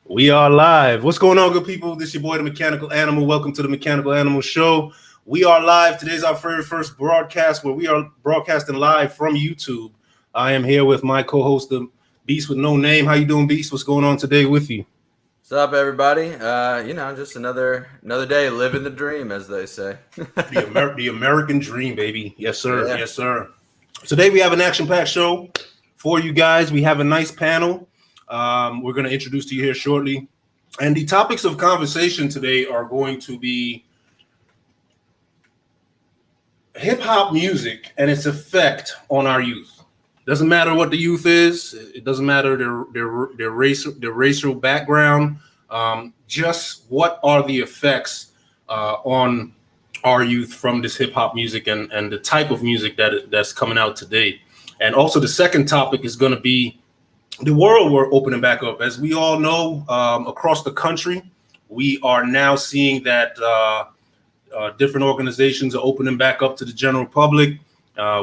We are live. What's going on, good people? This is your boy, the Mechanical Animal. Welcome to the Mechanical Animal Show. We are live. Today's our very first broadcast where we are broadcasting live from YouTube. I am here with my co-host, the Beast with No Name. How you doing, Beast? What's going on today with you? What's up, everybody? Just another day, living the dream, as they say. The American dream, baby. Yes, sir. Yeah. Yes, sir. Today we have an action-packed show for you guys. We have a nice panel. We're going to introduce to you here shortly. And the topics of conversation today are going to be hip-hop music and its effect on our youth. Doesn't matter what the youth is. It doesn't matter their racial background. Just what are the effects on our youth from this hip-hop music and the type of music that's coming out today. And also the second topic is going to be the world we're opening back up. As we all know, across the country, we are now seeing that different organizations are opening back up to the general public.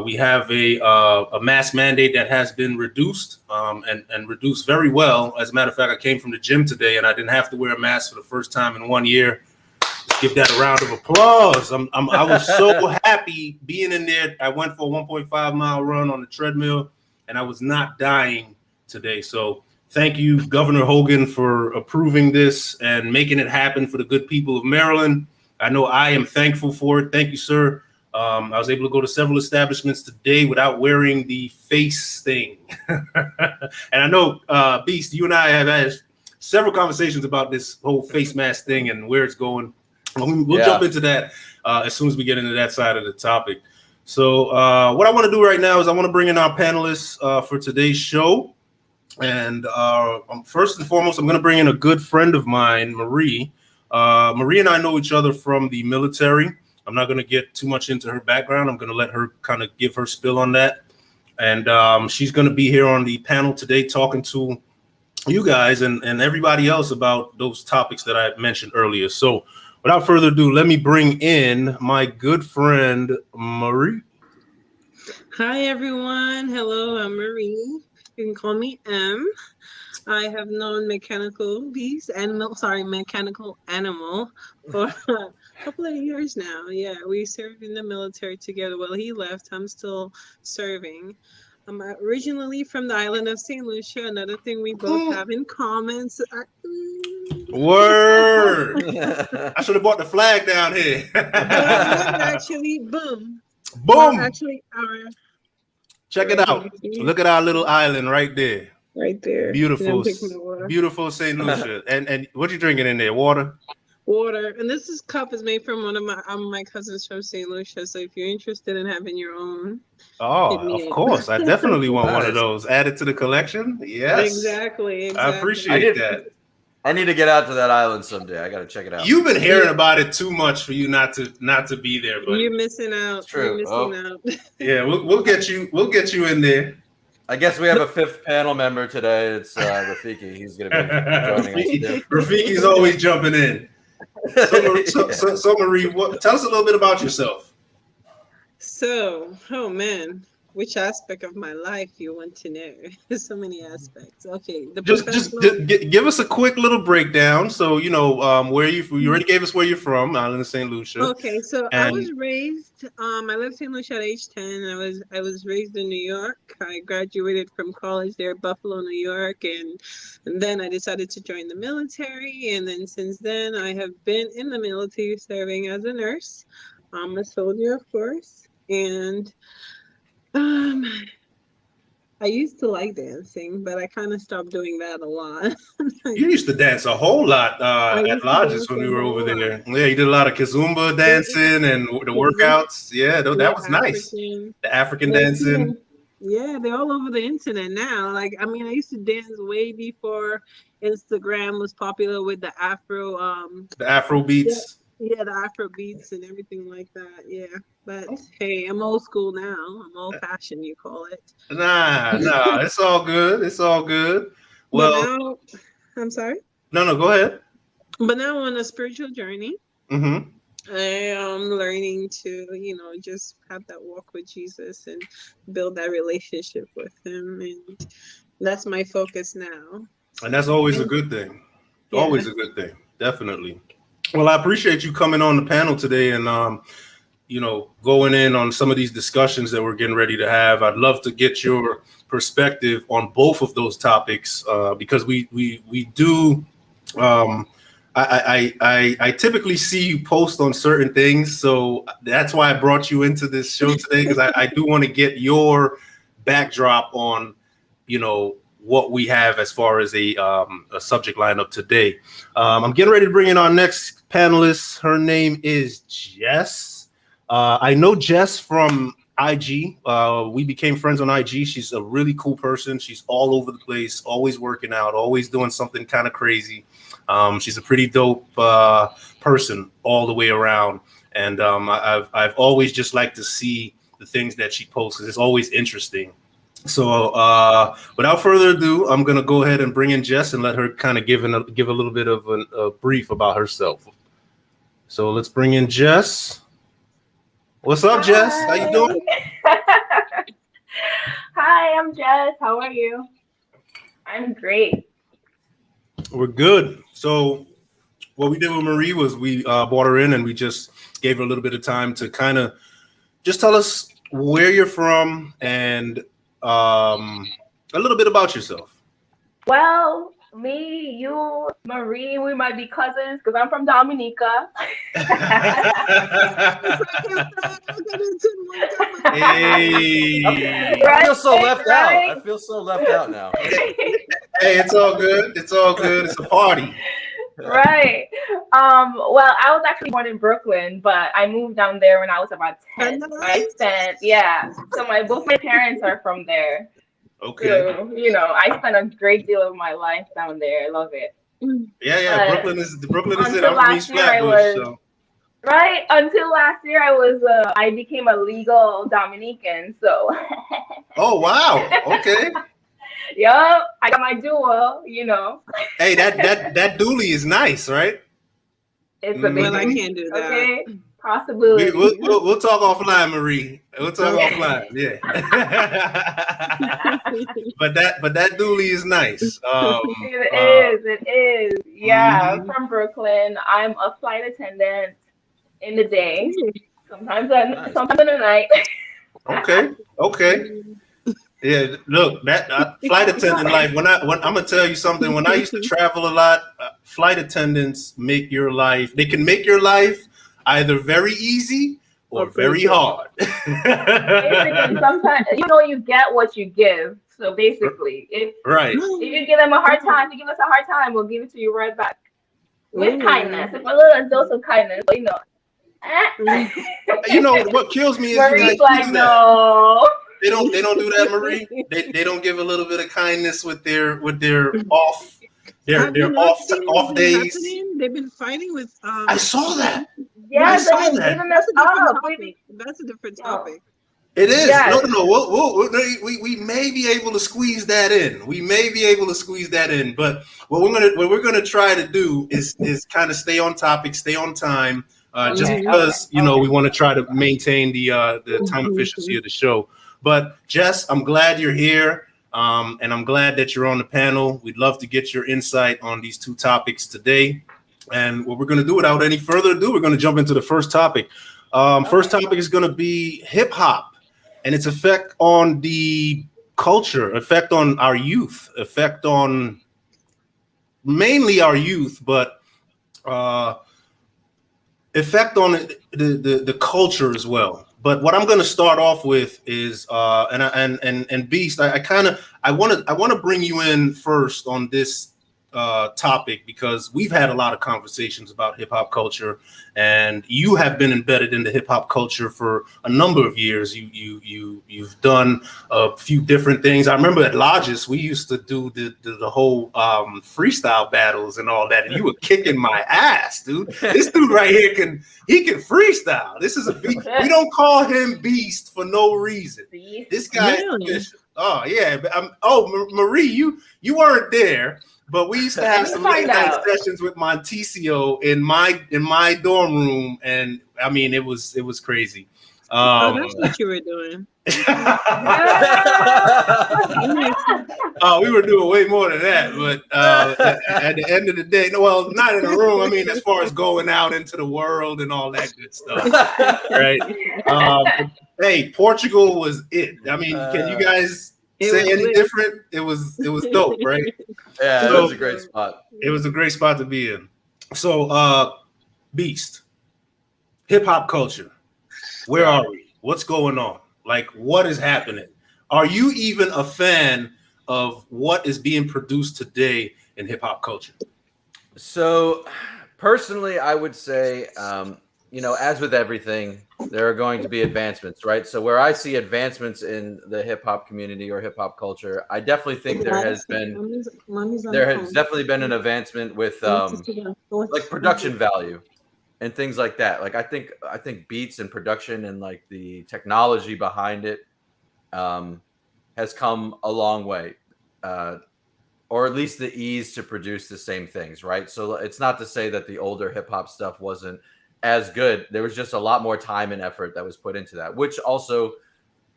We have a mask mandate that has been reduced and reduced very well. As a matter of fact, I came from the gym today and I didn't have to wear a mask for the first time in 1 year. Let's give that a round of applause. I was so happy being in there. I went for a 1.5-mile run on the treadmill and I was not dying today. So thank you, Governor Hogan, for approving this and making it happen for the good people of Maryland. I know I am thankful for it. Thank you, sir. I was able to go to several establishments today without wearing the face thing. And I know, Beast, you and I have had several conversations about this whole face mask thing and where it's going. We'll jump into that as soon as we get into that side of the topic. So what I want to do right now is I want to bring in our panelists for today's show. And first and foremost, I'm going to bring in a good friend of mine, Marie. Marie and I know each other from the military. I'm not going to get too much into her background. I'm going to let her kind of give her spill on that. And she's going to be here on the panel today talking to you guys and everybody else about those topics that I mentioned earlier. So without further ado, let me bring in my good friend, Marie. Hi, everyone. Hello, I'm Marie. You can call me M. I have known Mechanical Animal for a couple of years now. Yeah, we served in the military together. Well, he left. I'm still serving. I'm originally from the island of St. Lucia. Another thing we both have in common. So Word! I should have brought the flag down here. Actually, boom. Boom! Well, actually, check it out. Look at our little island right there. Right there. Beautiful St. Lucia. And what you drinking in there? Water? Water. And this cup is made from one of my cousins from St. Lucia. So if you're interested in having your own. Oh, of course. I definitely want one of those. Add it to the collection. Yes. Exactly. I appreciate that. I need to get out to that island someday. I got to check it out. You've been hearing about it too much for you not to be there, but you're missing out. It's true. You're missing out. Yeah, we'll get you in there. I guess we have a fifth panel member today. It's Rafiki. He's going to be joining us. Rafiki's always jumping in. So Marie, tell us a little bit about yourself. So, oh man, which aspect of my life you want to know? There's so many aspects. Okay, just give us a quick little breakdown. So you know where you already gave us where you're from, Island of St. Lucia. Okay, so I was raised. I left St. Lucia at age 10. I was raised in New York. I graduated from college there, Buffalo, New York, and then I decided to join the military. And then since then, I have been in the military serving as a nurse. I'm a soldier, of course, and I used to like dancing, but I kind of stopped doing that a lot. You used to dance a whole lot at lodges when we were over there. Yeah, you did a lot of kizumba dancing and the workouts. Yeah, that was nice. The African dancing. Yeah, they're all over the internet now. Like, I mean, I used to dance way before Instagram was popular with the Afro beats. Yeah, the Afro beats and everything like that. Yeah, but hey, I'm old school now. I'm old fashioned, you call it. Nah, it's all good. It's all good. Well, now, I'm sorry. No, go ahead. But now I'm on a spiritual journey. Mm-hmm. I am learning to, just have that walk with Jesus and build that relationship with him, and that's my focus now. And that's always a good thing. Always a good thing. Definitely. Well, I appreciate you coming on the panel today and going in on some of these discussions that we're getting ready to have. I'd love to get your perspective on both of those topics because we do. I typically see you post on certain things, so that's why I brought you into this show today because I do want to get your backdrop on, what we have as far as a subject lineup today. I'm getting ready to bring in our next panelist. Her name is Jess. I know Jess from IG. We became friends on IG. She's a really cool person. She's all over the place, always working out, always doing something kind of crazy. She's a pretty dope person all the way around. And I've always just liked to see the things that she posts because it's always interesting. So without further ado, I'm going to go ahead and bring in Jess and let her kind of give a little bit of a brief about herself. So let's bring in Jess. What's up, Jess? How you doing? Hi, I'm Jess. How are you? I'm great. We're good. So what we did with Marie was we brought her in and we just gave her a little bit of time to kind of just tell us where you're from and a little bit about yourself. Well, me, you, Marie, we might be cousins because I'm from Dominica. Hey. I feel so left out. I feel so left out now. Hey, it's all good. It's all good. It's a party. Right. Well, I was actually born in Brooklyn, but I moved down there when I was about 10. So both my parents are from there. Okay. So, I spent a great deal of my life down there. I love it. Yeah. Brooklyn is it. Until I'm from East Flatbush. So. Right. Until last year, I became a legal Dominican. So. Oh wow. Okay. Yup. I got my dual. Hey, that dually is nice, right? It's a big. Well, I can't do that. Okay. Possibility. We'll talk offline, Marie. We'll talk offline. Yeah. but that dually is nice. It is. Yeah. I'm from Brooklyn. I'm a flight attendant in the day. Sometimes in the night. Okay. Yeah, look, that flight attendant life. When I'm gonna tell you something. When I used to travel a lot, flight attendants make your life. They can make your life either very easy or very hard. Basically, sometimes you get what you give. So basically, if you give them a hard time, if you give us a hard time, we'll give it to you right back with kindness. If a little dose of kindness, What kills me is Marie's like, no. They don't do that, Marie. They don't give a little bit of kindness with their off days. They've been fighting with. I saw that. Yeah, I saw that. That's a different topic. It is. Yes. No. We may be able to squeeze that in. But what we're gonna try to do is kind of stay on topic, stay on time. Just because we want to try to maintain the time efficiency of the show. But Jess, I'm glad you're here, and I'm glad that you're on the panel. We'd love to get your insight on these two topics today. And what we're going to do, without any further ado, we're going to jump into the first topic. First topic is going to be hip hop and its effect on the culture, effect on our youth, effect on mainly our youth, but effect on the culture as well. But what I'm going to start off with is and Beast, I want to bring you in first on this topic because we've had a lot of conversations about hip hop culture, and you have been embedded in the hip hop culture for a number of years. You've done a few different things. I remember at Lodges we used to do the whole freestyle battles and all that, and you were kicking my ass, dude. This dude right here can freestyle. This is we don't call him Beast for no reason. This guy is official. Oh yeah, Marie, you weren't there. But we used to have some late night sessions with Monticio in my dorm room, and I mean it was crazy. That's what you were doing. We were doing way more than that, but at the end of the day, well, not in the room. I mean, as far as going out into the world and all that good stuff, right? Hey, Portugal was it. I mean, can you guys say any different? It was dope, right? Yeah, So, it was a great spot. It was a great spot to be in. So, Beast, hip hop culture. Where are we? What's going on? Like, what is happening? Are you even a fan of what is being produced today in hip hop culture? So, personally, I would say, as with everything, there are going to be advancements, right? So, where I see advancements in the hip hop community or hip hop culture, I definitely think there has definitely been an advancement with like production value and things like that. Like I think beats and production and like the technology behind it has come a long way, or at least the ease to produce the same things, right? So it's not to say that the older hip hop stuff wasn't as good. There was just a lot more time and effort that was put into that, which also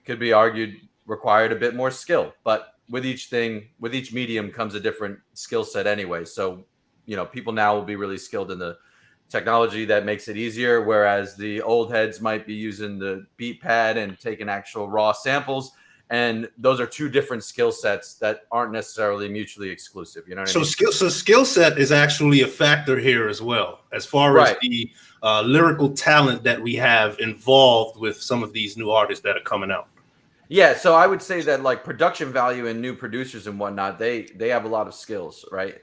could be argued required a bit more skill. But with each medium comes a different skill set anyway. So, people now will be really skilled in the technology that makes it easier, whereas the old heads might be using the beat pad and taking actual raw samples, and those are two different skill sets that aren't necessarily mutually exclusive. You know what I mean? So skill set is actually a factor here as well, as far as the lyrical talent that we have involved with some of these new artists that are coming out. Yeah, so I would say that like production value and new producers and whatnot, they have a lot of skills, right?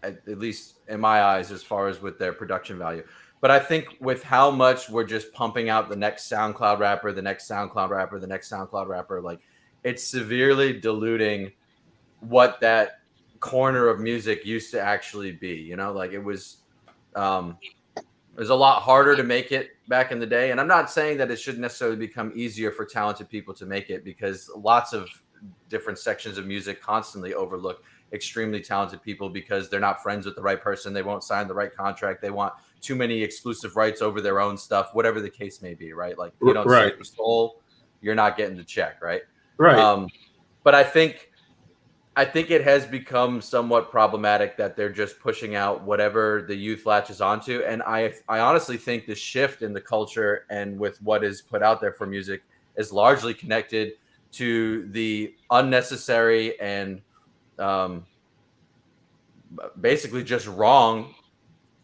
At least in my eyes, as far as with their production value. But I think with how much we're just pumping out the next SoundCloud rapper, the next SoundCloud rapper, the next SoundCloud rapper, like it's severely diluting what that corner of music used to actually be. Like it was a lot harder to make it back in the day. And I'm not saying that it should necessarily become easier for talented people to make it, because lots of different sections of music constantly overlook extremely talented people because they're not friends with the right person. They won't sign the right contract. They want too many exclusive rights over their own stuff, whatever the case may be, right? Like if you don't save the soul, you're not getting the check, right? Right. But I think it has become somewhat problematic that they're just pushing out whatever the youth latches onto. And I honestly think the shift in the culture and with what is put out there for music is largely connected to the unnecessary and basically just wrong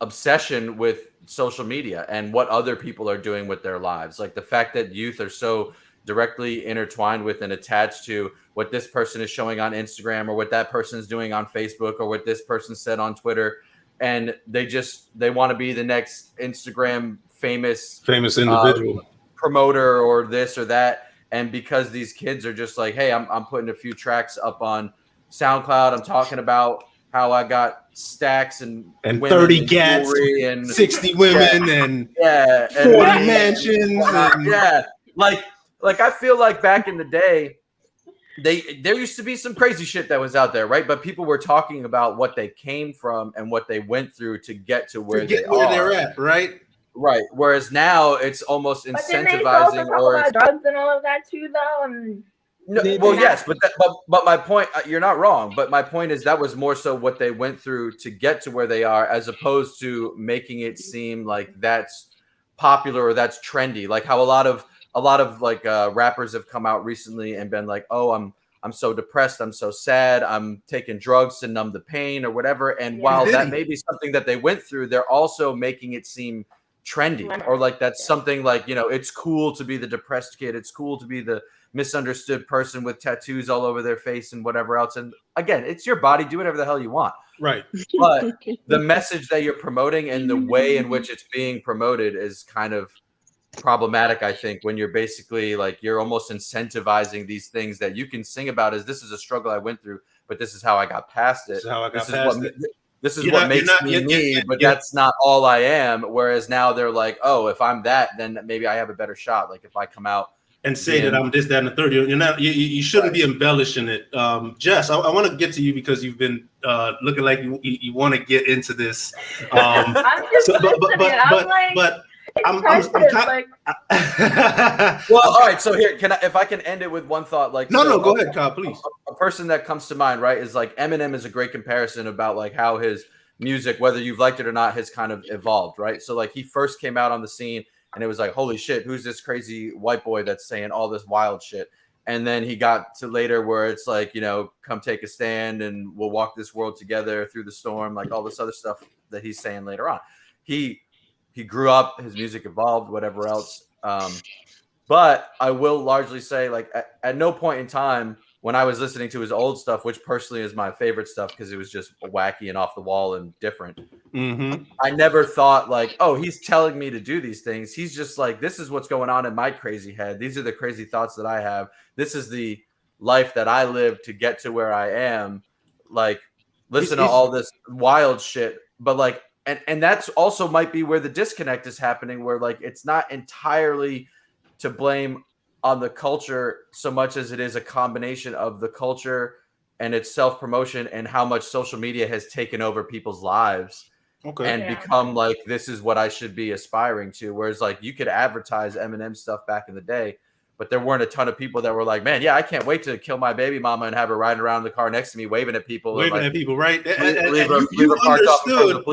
obsession with social media and what other people are doing with their lives. Like the fact that youth are so directly intertwined with and attached to what this person is showing on Instagram or what that person is doing on Facebook or what this person said on Twitter. And they want to be the next Instagram famous individual promoter or this or that. And because these kids are just like, hey, I'm putting a few tracks up on SoundCloud. I'm talking about how I got stacks and 30 gats and 60 women and 40 mansions. Like I feel like back in the day, there used to be some crazy shit that was out there, right? But people were talking about what they came from and what they went through to get to where they're at, right? Right. Whereas now it's almost incentivizing. But then they also talk about drugs and all of that too, though. And yes, but my point, you're not wrong. But my point is that was more so what they went through to get to where they are, as opposed to making it seem like that's popular or that's trendy. Like how a lot of like rappers have come out recently and been like, oh, I'm so depressed, I'm so sad, I'm taking drugs to numb the pain or whatever. And while that may be something that they went through, they're also making it seem trendy or like that's something like, it's cool to be the depressed kid. It's cool to be the misunderstood person with tattoos all over their face and whatever else. And again, it's your body. Do whatever the hell you want. Right. But the message that you're promoting and the way in which it's being promoted is kind of problematic, I think, when you're basically like you're almost incentivizing these things that you can sing about as this is a struggle I went through, but this is how I got past it. This is what makes me me, but that's not all I am. Whereas now they're like, oh, if I'm that, then maybe I have a better shot. Like if I come out and say that I'm this, that, and the third, you shouldn't be embellishing it. Jess, I want to get to you because you've been looking like you want to get into this. I'm just Like, well, all right. So here, if I can end it with one thought, like no, go ahead, Kyle, please. A person that comes to mind, right, is like Eminem is a great comparison about like how his music, whether you've liked it or not, has kind of evolved, right? So like he first came out on the scene, and it was like, holy shit, who's this crazy white boy that's saying all this wild shit? And then he got to later where it's like, you know, come take a stand and we'll walk this world together through the storm, like all this other stuff that he's saying later on. He grew up, his music evolved, whatever else. But I will largely say, like, at no point in time when I was listening to his old stuff, which personally is my favorite stuff because it was just wacky and off the wall and different. Mm-hmm. I never thought like, oh, he's telling me to do these things. He's just like, this is what's going on in my crazy head. These are the crazy thoughts that I have. This is the life that I live to get to where I am. Like, listen to all this wild shit. But like, and that's also might be where the disconnect is happening, where like it's not entirely to blame on the culture so much as it is a combination of the culture and its self-promotion and how much social media has taken over people's lives and become like, this is what I should be aspiring to. Whereas like you could advertise Eminem stuff back in the day, but there weren't a ton of people that were like, man, yeah, I can't wait to kill my baby mama and have her riding around in the car next to me, waving at people. Right? You understood.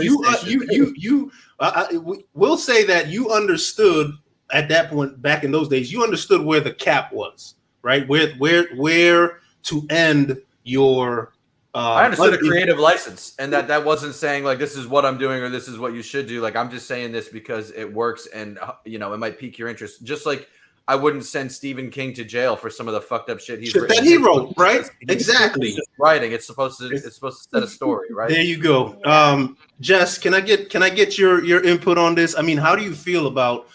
We'll say that you understood at that point back in those days. You understood where the cap was, right? Where to end your. I understood a creative license, and that wasn't saying like this is what I'm doing or this is what you should do. Like I'm just saying this because it works, and you know it might pique your interest. Just like I wouldn't send Stephen King to jail for some of the fucked up shit he's written. That he wrote, right? Exactly. He's just writing. It's supposed to set a story, right? There you go. Jess, can I get your input on this? I mean, how do you feel about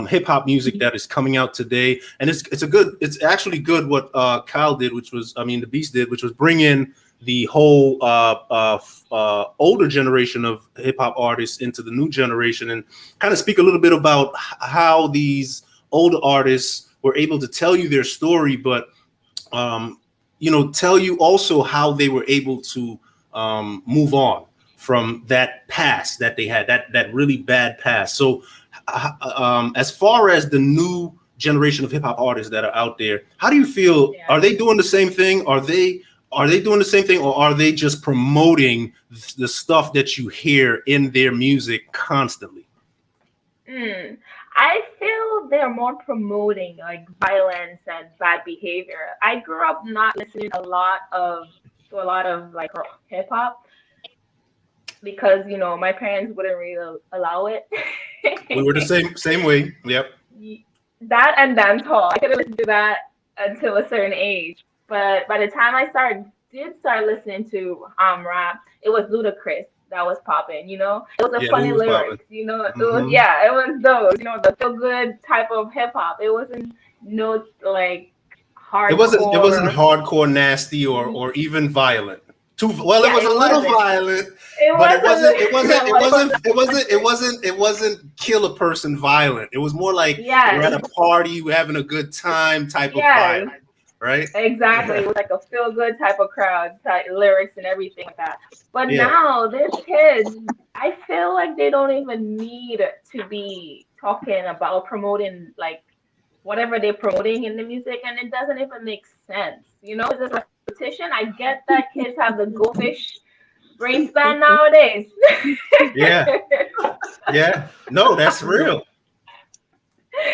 hip hop music that is coming out today? And it's actually good what Kyle did, which was, the Beast did, which was bring in the whole older generation of hip hop artists into the new generation and kind of speak a little bit about how these older artists were able to tell you their story, but tell you also how they were able to move on from that past that they had, that really bad past. So as far as the new generation of hip hop artists that are out there, how do you feel? Yeah. Are they doing the same thing? Are they doing the same thing, or are they just promoting the stuff that you hear in their music constantly? I feel they're more promoting like violence and bad behavior. I grew up not listening to a lot of like hip hop because my parents wouldn't really allow it. We were the same way. Yep. That and dance hall. I couldn't listen to that until a certain age. But by the time I did start listening to rap, it was Ludacris that was popping, It was a funny lyrics, It was, it was those, the feel good type of hip hop. It wasn't like hardcore. It wasn't hardcore nasty or even violent. It was a little violent, but it wasn't kill a person violent. It was more like we're at a party, we're having a good time type of vibe. Right? Exactly. It was like a feel-good type of crowd, type lyrics and everything like that. But now, these kids, I feel like they don't even need to be talking about promoting, like, whatever they're promoting in the music, and it doesn't even make sense. It's just a repetition. I get that kids have the goldfish brain span nowadays. Yeah. No, that's real.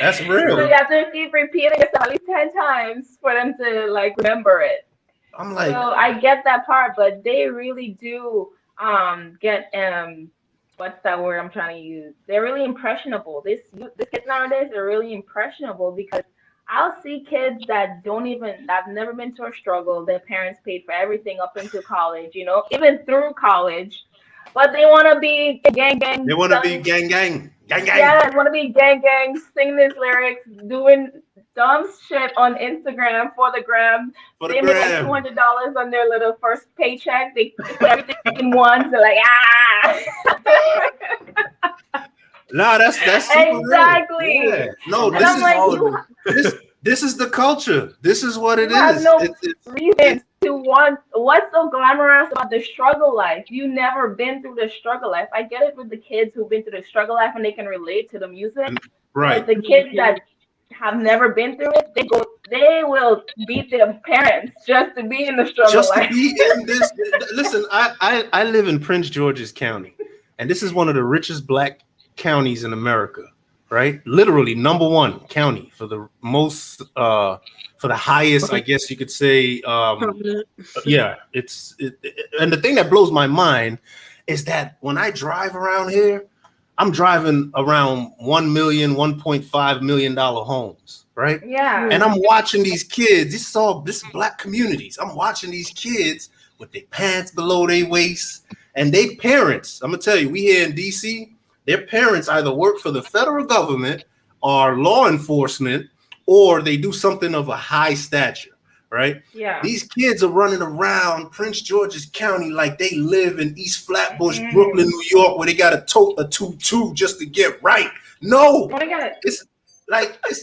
That's real. So you have to keep repeating it at least 10 times for them to like remember it. I'm like, so I get that part, but they really do get what's that word I'm trying to use? They're really impressionable. This kids nowadays are really impressionable because I'll see kids that have never been to a struggle. Their parents paid for everything up into college, even through college. But they want to be gang. They want to be gang. Yeah, want to be gang, sing these lyrics, doing dumb shit on Instagram for the gram. They make like $200 on their little first paycheck. They put everything in one. They're like, No, that's exactly. Yeah. No, this is the culture. This is what it is. No reason to what's so glamorous about the struggle life? You never been through the struggle life. I get it with the kids who've been through the struggle life and they can relate to the music. Right. But the kids that have never been through it, they will beat their parents just to be in the struggle Just life. to be in this. Listen, I live in Prince George's County, and this is one of the richest black counties in America, right? Literally #1 county for the most, for the highest, I guess you could say. Yeah, and the thing that blows my mind is that when I drive around here, I'm driving around $1 million, $1.5 million homes, right? Yeah. And I'm watching these kids. This is black communities. I'm watching these kids with their pants below their waist, and they parents. I'm gonna tell you, we here in DC, their parents either work for the federal government or law enforcement, or they do something of a high stature, right? Yeah. These kids are running around Prince George's County like they live in East Flatbush, Brooklyn, New York, where they got to tote a tutu just to get right. No, it's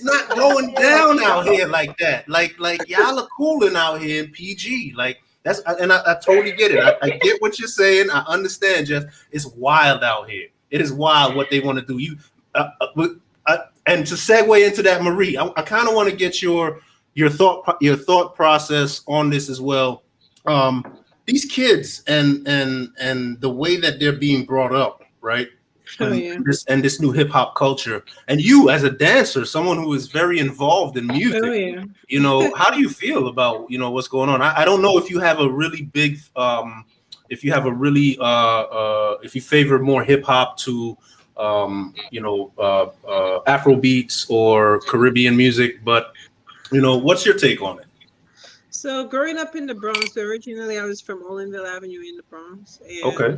not going down out here like that. Like y'all are cooling out here in PG. Like that's, and I totally get it. I get what you're saying. I understand, Jeff. It's wild out here. It is wild what they want to do. And to segue into that, Marie, I kind of want to get your thought process on this as well. These kids and the way that they're being brought up, right? This new hip hop culture, and you as a dancer, someone who is very involved in music, you know, how do you feel about, you know, what's going on? I don't know if you have a really big, if you favor more hip hop to, you know, Afro beats or Caribbean music, but you know, what's your take on it? So growing up in the Bronx, originally I was from Olinville Avenue in the Bronx. And okay.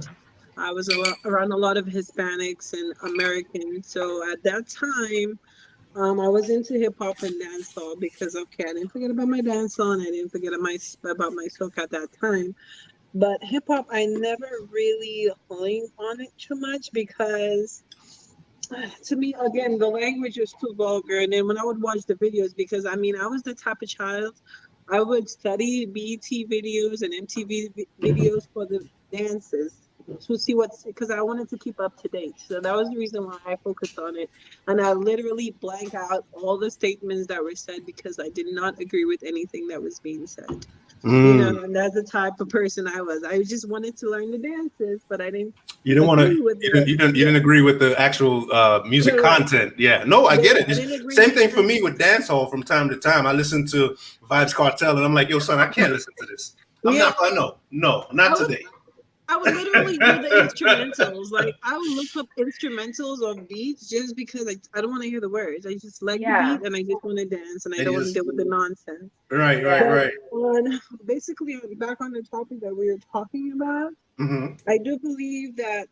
I was around a lot of Hispanics and Americans. So at that time, I was into hip hop and dancehall because, okay, I didn't forget about my dancehall and I didn't forget about my soca at that time. But hip hop, I never really leaned on it too much because, to me, again, the language was too vulgar. And then when I would watch the videos, because I mean, I was the type of child, I would study BET videos and MTV videos for the dances to see because I wanted to keep up to date. So that was the reason why I focused on it. And I literally blank out all the statements that were said because I did not agree with anything that was being said. You know, and that's the type of person I was. I just wanted to learn the dances, but I didn't. You didn't agree with the actual music content. Yeah, no, I get it. Same thing for me with dancehall. From time to time, I listen to Vybz Kartel, and I'm like, "Yo, son, I can't listen to this. Not today." I would literally do the instrumentals. Like I would look up instrumentals or beats just because I don't want to hear the words. I just like the beat and I just want to dance and I don't want to deal with the nonsense. Right. And basically, back on the topic that we were talking about, I do believe that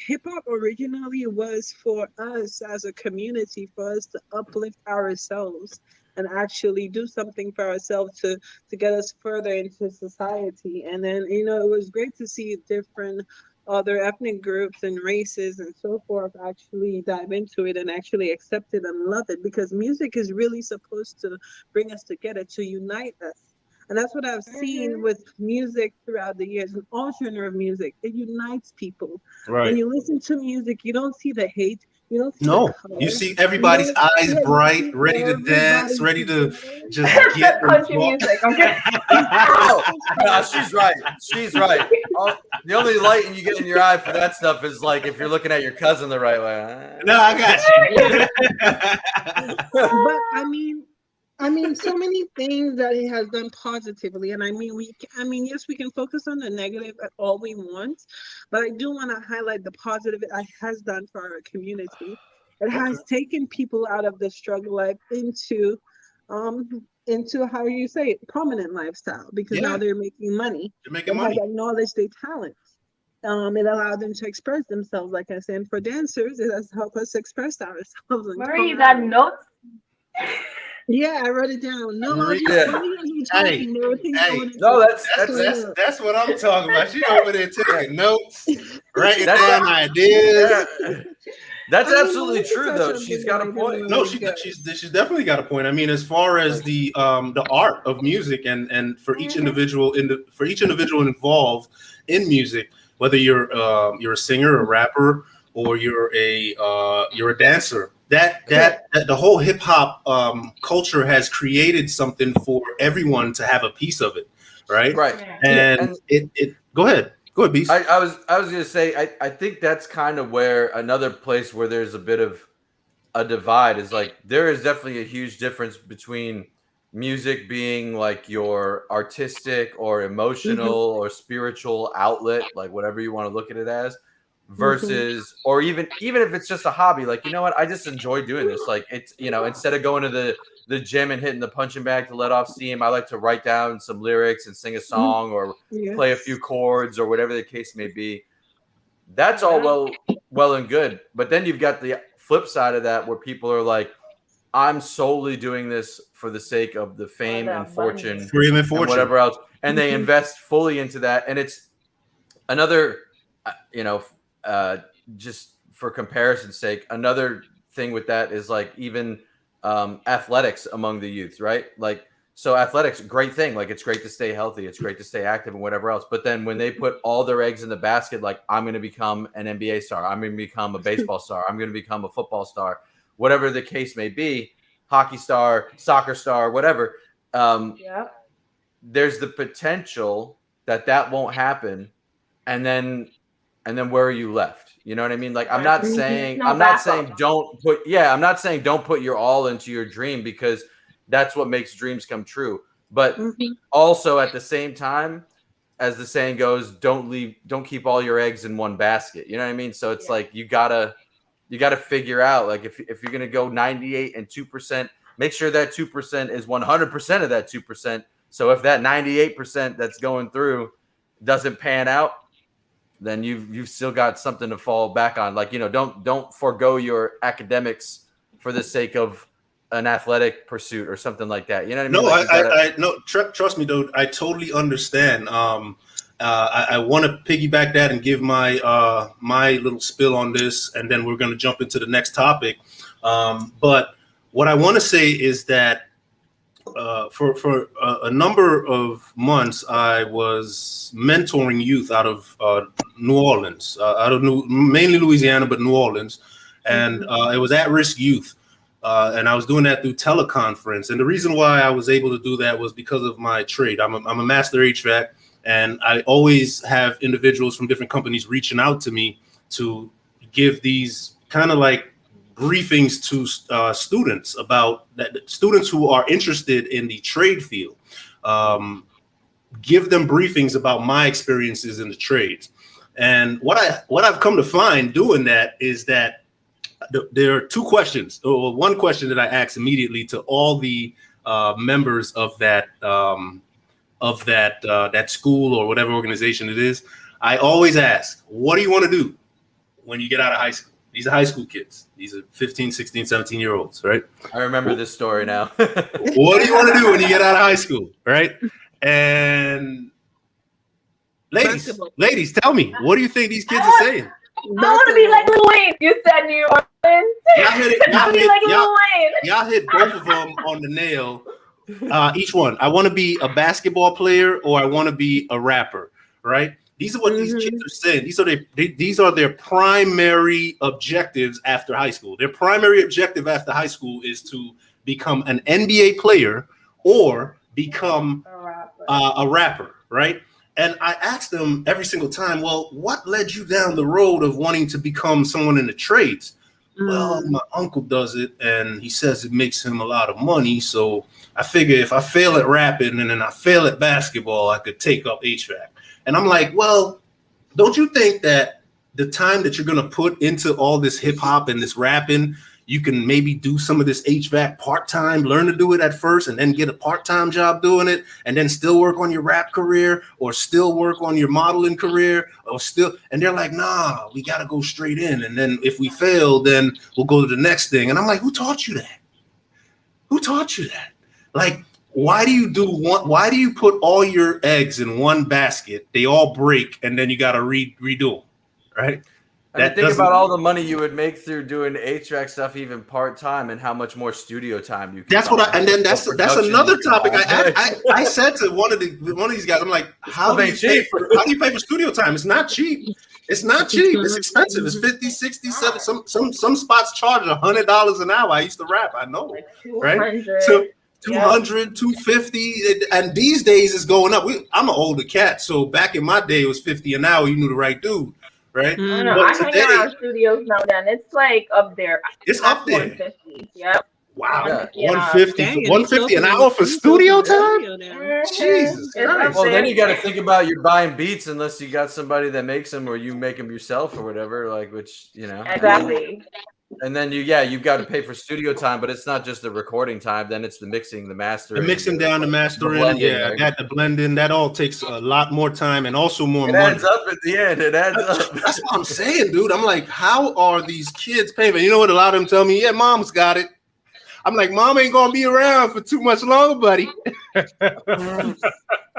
hip hop originally was for us as a community, for us to uplift ourselves and actually do something for ourselves to get us further into society. And then, you know, it was great to see different other ethnic groups and races and so forth actually dive into it and actually accept it and love it, because music is really supposed to bring us together, to unite us. And that's what I've seen with music throughout the years, and all genre of music. It unites people. Right. When you listen to music, you don't see the hate. You see everybody's eyes bright, ready to dance, ready to just get country music. Okay. No, she's right. The only light you get in your eye for that stuff is like if you're looking at your cousin the right way. No, I got you. But I mean, so many things that it has done positively, and yes, we can focus on the negative all we want, but I do want to highlight the positive it has done for our community. It has taken people out of the struggle life into how you say it, prominent lifestyle, because now they're making money. They're making money. Have acknowledged their talents. It allowed them to express themselves, like I said. And for dancers, it has helped us express ourselves. Marie, you got notes? Yeah, I wrote it down. No, no, that's what I'm talking about. She over there taking notes, writing down ideas. That's I mean, absolutely we can true, touch though. on She's things got a like point. that No, when we go. she's definitely got a point. I mean, as far as the art of music and for each individual for each individual involved in music, whether you're a singer, a rapper, or you're a dancer, that the whole hip hop culture has created something for everyone to have a piece of it, right? Right. And it go ahead, Beast. I was gonna say I think that's kind of where another place where there's a bit of a divide is like there is definitely a huge difference between music being like your artistic or emotional or spiritual outlet, like whatever you want to look at it as, versus or even if it's just a hobby, like, you know what, I just enjoy doing this. Like, it's, you know, instead of going to the gym and hitting the punching bag to let off steam, I like to write down some lyrics and sing a song or play a few chords or whatever the case may be. That's all well and good. But then you've got the flip side of that where people are like, I'm solely doing this for the sake of the fame and fortune and whatever else. And they invest fully into that. And it's another, just for comparison's sake, another thing with that is like even athletics among the youth, right? Like, so athletics, great thing. Like, it's great to stay healthy. It's great to stay active and whatever else. But then when they put all their eggs in the basket, like, I'm going to become an NBA star, I'm going to become a baseball star, I'm going to become a football star, whatever the case may be, hockey star, soccer star, whatever. There's the potential that won't happen. And then where are you left? You know what I mean? Like, I'm not saying don't put your all into your dream, because that's what makes dreams come true. But also at the same time, as the saying goes, don't keep all your eggs in one basket. You know what I mean? So it's like, you gotta figure out, like, if you're gonna go 98 and 2%, make sure that 2% is 100% of that 2%. So if that 98% that's going through doesn't pan out, then you've still got something to fall back on. Like, you know, don't forego your academics for the sake of an athletic pursuit or something like that. You know what I mean? No, trust me, dude. I totally understand. I want to piggyback that and give my my little spill on this, and then we're going to jump into the next topic. But what I want to say is that for a number of months, I was mentoring youth out of New Orleans, mainly Louisiana, but New Orleans, and it was at-risk youth. And I was doing that through teleconference. And the reason why I was able to do that was because of my trade. I'm a master HVAC, and I always have individuals from different companies reaching out to me to give these kind of like briefings to students about that. Students who are interested in the trade field, give them briefings about my experiences in the trades. And what I've come to find doing that is that there are two questions, or one question that I ask immediately to all the members of that school or whatever organization it is. I always ask, what do you want to do when you get out of high school? These are high school kids. These are 15, 16, 17-year-olds, right? I remember this story now. What do you want to do when you get out of high school, right? And ladies, tell me, what do you think these kids are saying? I want to be like Lil Wayne. You said New Orleans. Y'all hit both of them on the nail. Each one. I want to be a basketball player, or I want to be a rapper, right? These are what these kids are saying. These are their primary objectives after high school. Their primary objective after high school is to become an NBA player or become a rapper, right? And I ask them every single time, well, what led you down the road of wanting to become someone in the trades? Well, my uncle does it, and he says it makes him a lot of money. So I figure if I fail at rapping and then I fail at basketball, I could take up HVAC. And I'm like, well, don't you think that the time that you're going to put into all this hip hop and this rapping, you can maybe do some of this HVAC part-time, learn to do it at first, and then get a part-time job doing it, and then still work on your rap career, or still work on your modeling career, and they're like, nah, we got to go straight in. And then if we fail, then we'll go to the next thing. And I'm like, who taught you that? Who taught you that? Like, why do you put all your eggs in one basket? They all break, and then you got to redo them, right? I mean, think about all the money you would make through doing 8-track stuff, even part time, and how much more studio time you. That's what and then that's another topic. I said to one of these guys, I'm like, how do you pay for studio time? It's not cheap. It's not cheap. It's expensive. It's 50, 60, 70. Some spots charge $100 an hour. I used to rap. I know, like right? So 200, 250, and these days it's going up. I'm an older cat, so back in my day it was 50 an hour. You knew the right dude. Right? I hang around studios now then. It's like up there. It's up there. 150. Yep. Wow. 150 an hour for studio time? Jesus Christ. Well, then you got to think about you're buying beats unless you got somebody that makes them or you make them yourself or whatever, like, which, you know. Exactly. And then you've got to pay for studio time, but it's not just the recording time. Then it's the mixing, the mastering, the mixing down, the mastering. The blending. That all takes a lot more time and also more money. It adds up at the end. It adds up. That's what I'm saying, dude. I'm like, how are these kids paying? You know what? A lot of them tell me, yeah, mom's got it. I'm like, mom ain't gonna be around for too much longer, buddy.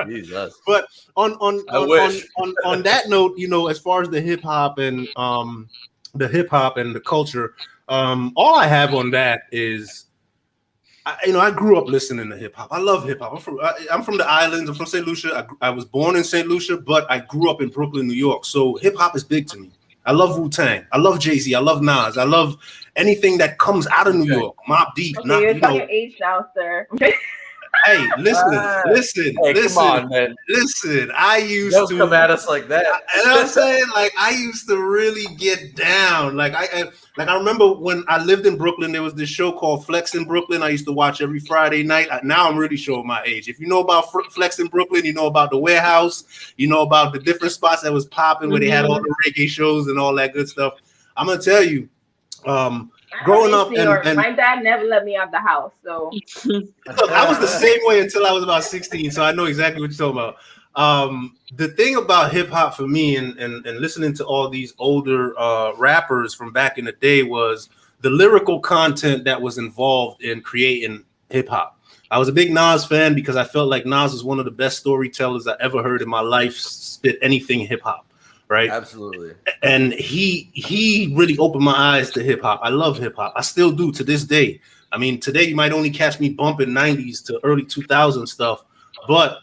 Jesus. But on that note, you know, as far as the hip hop and the culture. All I have on that is, I grew up listening to hip hop. I love hip hop. I'm from the islands. I'm from St. Lucia. I was born in St. Lucia, but I grew up in Brooklyn, New York. So hip hop is big to me. I love Wu-Tang. I love Jay-Z. I love Nas. I love anything that comes out of New York. Mobb Deep. Okay, you're talking your age now, sir. Hey, listen. Come on, man. Listen, I used Don't to come at us like that. You know what I'm saying? Like, I used to really get down. Like I remember when I lived in Brooklyn, there was this show called Flex in Brooklyn. I used to watch every Friday night. Now I'm really showing my age. If you know about Flex in Brooklyn, you know about the Warehouse, you know about the different spots that was popping where they had all the reggae shows and all that good stuff. I'm gonna tell you, growing up and my dad never let me out the house, so I was the same way until I was about 16, so I know exactly what you're talking about. The thing about hip hop for me and listening to all these older rappers from back in the day was the lyrical content that was involved in creating hip hop. I was a big Nas fan because I felt like Nas was one of the best storytellers I ever heard in my life spit anything hip hop. Right. Absolutely. And he really opened my eyes to hip hop. I love hip hop. I still do to this day. I mean, today you might only catch me bumping 90s to early 2000 stuff. But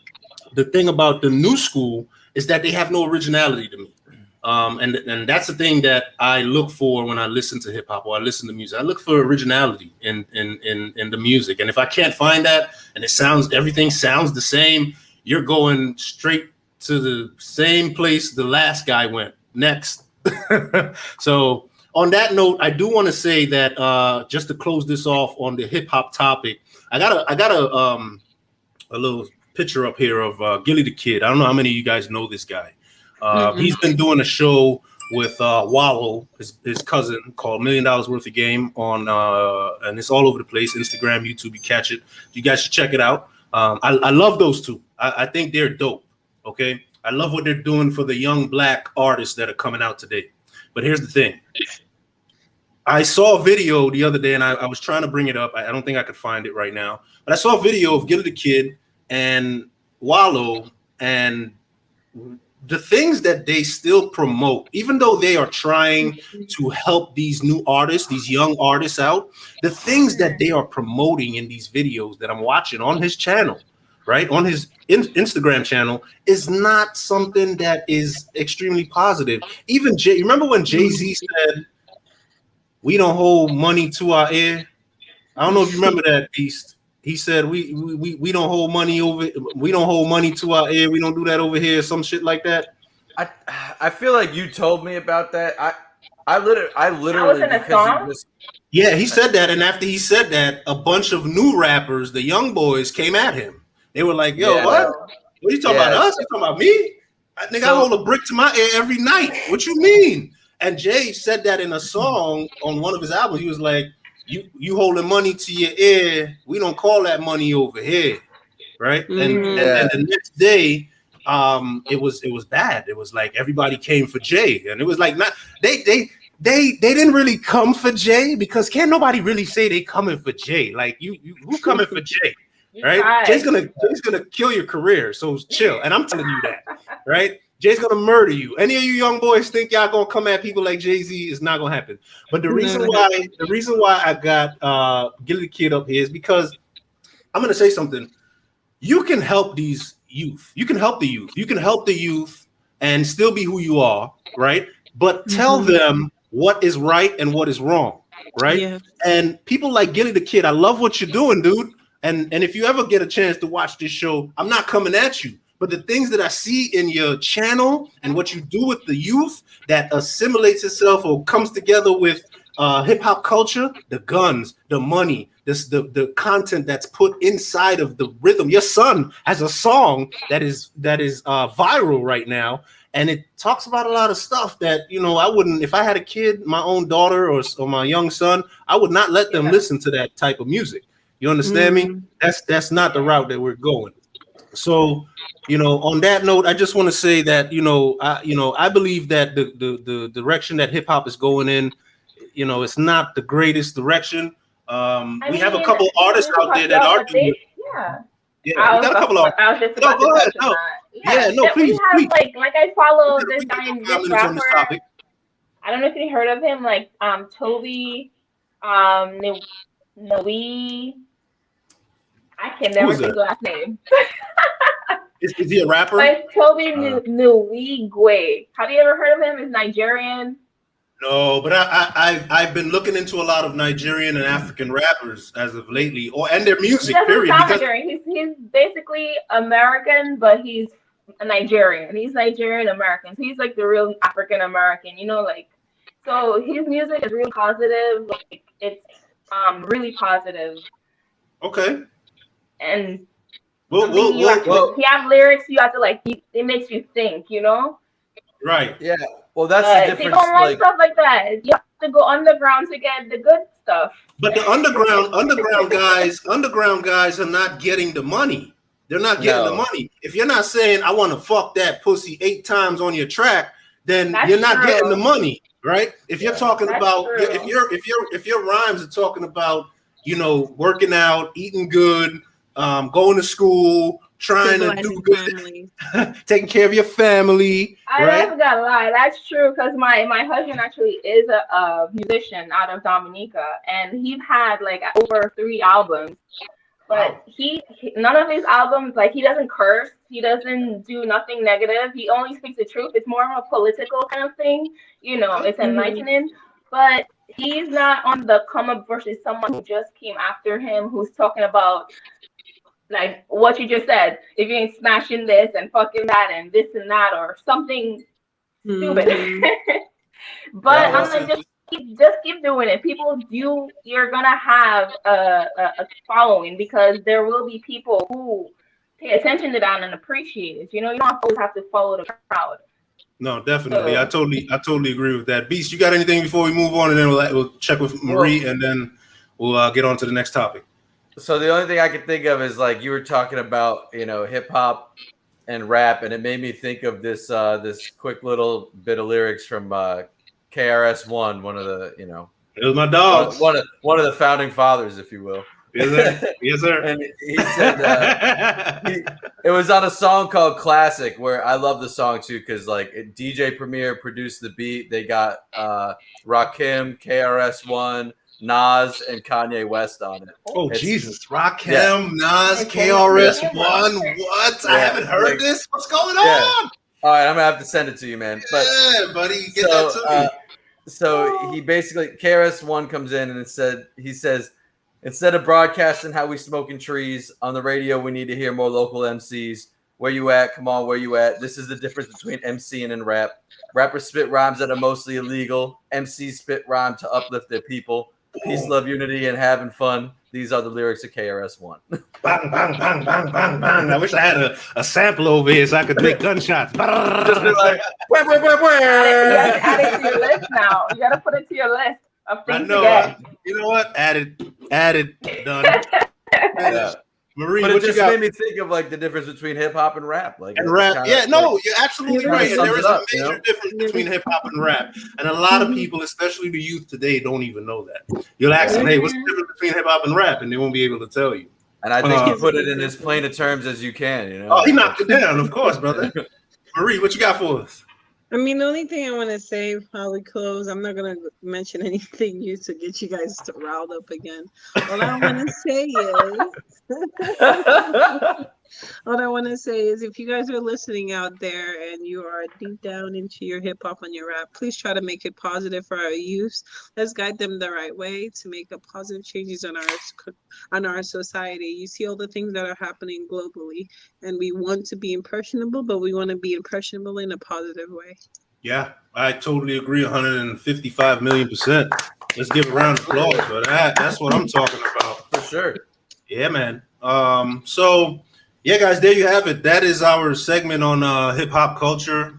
the thing about the new school is that they have no originality to me. And that's the thing that I look for when I listen to hip hop or I listen to music. I look for originality in the music. And if I can't find that and everything sounds the same, you're going straight to the same place the last guy went next. So on that note, I do want to say that just to close this off on the hip hop topic, I got a little picture up here of Gilly the Kid. I don't know how many of you guys know this guy. He's been doing a show with Wallow, his cousin, called $1 Million Worth of Game on, and it's all over the place. Instagram, YouTube, you catch it. You guys should check it out. I love those two. I think they're dope. Okay, I love what they're doing for the young black artists that are coming out today. But here's the thing. I saw a video the other day, and I was trying to bring it up. I don't think I could find it right now. But I saw a video of Gilly the Kid and Wallow and the things that they still promote, even though they are trying to help these new artists, these young artists out, the things that they are promoting in these videos that I'm watching on his channel, right, on his Instagram channel, is not something that is extremely positive. Even remember when Jay-Z said, "We don't hold money to our ear"? I don't know if you remember that, Beast. He said, "We don't hold money we don't hold money to our ear. We don't do that over here." Some shit like that. I feel like you told me about that. I literally in a song? Yeah, he said that, and after he said that, a bunch of new rappers, the young boys, came at him. They were like, "Yo, what are you talking about us? You talking about me? I hold a brick to my ear every night. What you mean?" And Jay said that in a song on one of his albums. He was like, "You holding money to your ear? We don't call that money over here, right?" And the next day, it was bad. It was like everybody came for Jay, and it was like not they didn't really come for Jay, because can't nobody really say they coming for Jay. Like you who coming for Jay? Right? Jay's gonna kill your career, so chill. And I'm telling you that, right? Jay's gonna murder you. Any of you young boys think y'all gonna come at people like Jay-Z? It's not gonna happen. But the reason why I got Gilly the Kid up here is because I'm gonna say something. You can help these youth. You can help the youth. You can help the youth and still be who you are, right? But tell them what is right and what is wrong, right? Yeah. And people like Gilly the Kid, I love what you're doing, dude. And if you ever get a chance to watch this show, I'm not coming at you. But the things that I see in your channel and what you do with the youth that assimilates itself or comes together with hip hop culture, the guns, the money, the content that's put inside of the rhythm. Your son has a song that is viral right now, and it talks about a lot of stuff that, you know, I wouldn't, if I had a kid, my own daughter or my young son, I would not let them listen to that type of music. You understand me? That's not the route that we're going. So, you know, on that note, I just want to say that, I believe that the direction that hip hop is going in, you know, it's not the greatest direction. We have a couple artists out there that are doing. We got a couple of. I was just about to touch on that. Please. Like I follow this guy, this rapper. I don't know if you heard of him, like Toby, Noe. I can never think of the last name. Is he a rapper? Like Toby Nwigwe. Have you ever heard of him? He's Nigerian. No, but I've been looking into a lot of Nigerian and African rappers as of lately, and their music. Period. He's basically American, but he's a Nigerian. He's Nigerian American. So he's like the real African American. You know, like, so his music is really positive. Like, it's really positive. Okay. And you have lyrics, you have to like, it makes you think, you know? Right. Yeah. Well, that's the difference. People like stuff like that. You have to go underground to get the good stuff. But the underground guys are not getting the money. They're not getting the money. If you're not saying I want to fuck that pussy 8 times on your track, then you're not getting the money, right? If you're talking about if your rhymes are talking about, you know, working out, eating good, going to school, trying to do good, taking care of your family. I never gotta lie, that's true, because my husband actually is a musician out of Dominica, and he's had like over 3 albums. But he none of his albums, like, he doesn't curse, he doesn't do nothing negative, he only speaks the truth. It's more of a political kind of thing, you know, it's enlightening. But he's not on the come up versus someone who just came after him, who's talking about like what you just said. If you ain't smashing this and fucking that and this and that or something stupid. But I'm like, just keep doing it. You're gonna have a following, because there will be people who pay attention to that and appreciate it. You know, you don't always have to follow the crowd. No, definitely. I totally agree with that. Beast, you got anything before we move on, and then we'll check with Marie, and then we'll get on to the next topic. So the only thing I could think of is, like, you were talking about, you know, hip hop and rap, and it made me think of this this quick little bit of lyrics from KRS-One, one of the, you know, it was my dogs, one of the founding fathers, if you will. Yes, sir. Yes, sir. And he said it was on a song called Classic, where I love the song too, because like DJ Premier produced the beat. They got Rakim, KRS-One, Nas, and Kanye West on it. Oh, Jesus. Rakim, Nas, KRS-One. What? I haven't heard this. What's going on? All right, I'm gonna have to send it to you, man. But buddy, get that to me. So he basically, KRS-One comes in and he says, instead of broadcasting how we smoking trees on the radio, we need to hear more local MCs. Where you at? Come on, where you at? This is the difference between MCing and rap. Rappers spit rhymes that are mostly illegal. MCs spit rhyme to uplift their people. Peace, love, unity, and having fun. These are the lyrics of KRS-One. Bang, bang, bang, bang, bang, bang. I wish I had a sample over here so I could make gunshots. Just be like, you gotta add it to your list now. You gotta put it to your list of things to get. You know what? Added, done. Yeah. Marie, but what it just you got? made me think of like the difference between hip hop and rap. Like, and rap, you're absolutely right. And there is a major difference between hip hop and rap, and a lot of people, especially the youth today, don't even know that. You'll ask them, "Hey, what's the difference between hip hop and rap?" and they won't be able to tell you. And I think you put it in as plain of terms as you can. You know. Oh, he knocked it down, of course, brother. Marie, what you got for us? I mean, the only thing I want to say while we close, I'm not going to mention anything new to get you guys riled up again. All I want to say is, if you guys are listening out there and you are deep down into your hip hop and your rap, please try to make it positive for our youth. Let's guide them the right way to make a positive changes on our society. You see all the things that are happening globally, and we want to be impressionable, but we want to be impressionable in a positive way. Yeah, I totally agree 155 million%. Let's give a round of applause for that. That's what I'm talking about. For sure. Yeah, man. So yeah, guys, there you have it. That is our segment on hip hop culture.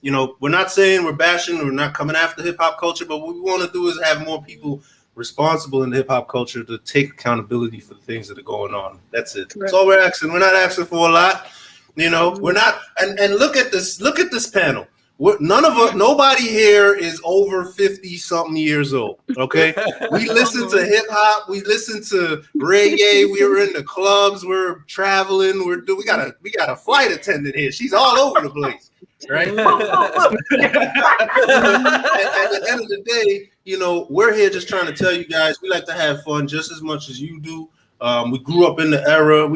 You know, we're not saying we're bashing, we're not coming after hip hop culture, but what we want to do is have more people responsible in the hip hop culture to take accountability for the things that are going on. That's it. That's all we're asking. We're not asking for a lot. You know, we're not. And look at this. Look at this panel. Nobody here is over 50 something years old. Okay, we listen to hip hop, we listen to reggae. We were in the clubs, we're traveling. We got a flight attendant here. She's all over the place, right? At the end of the day, you know, we're here just trying to tell you guys we like to have fun just as much as you do. We grew up in the era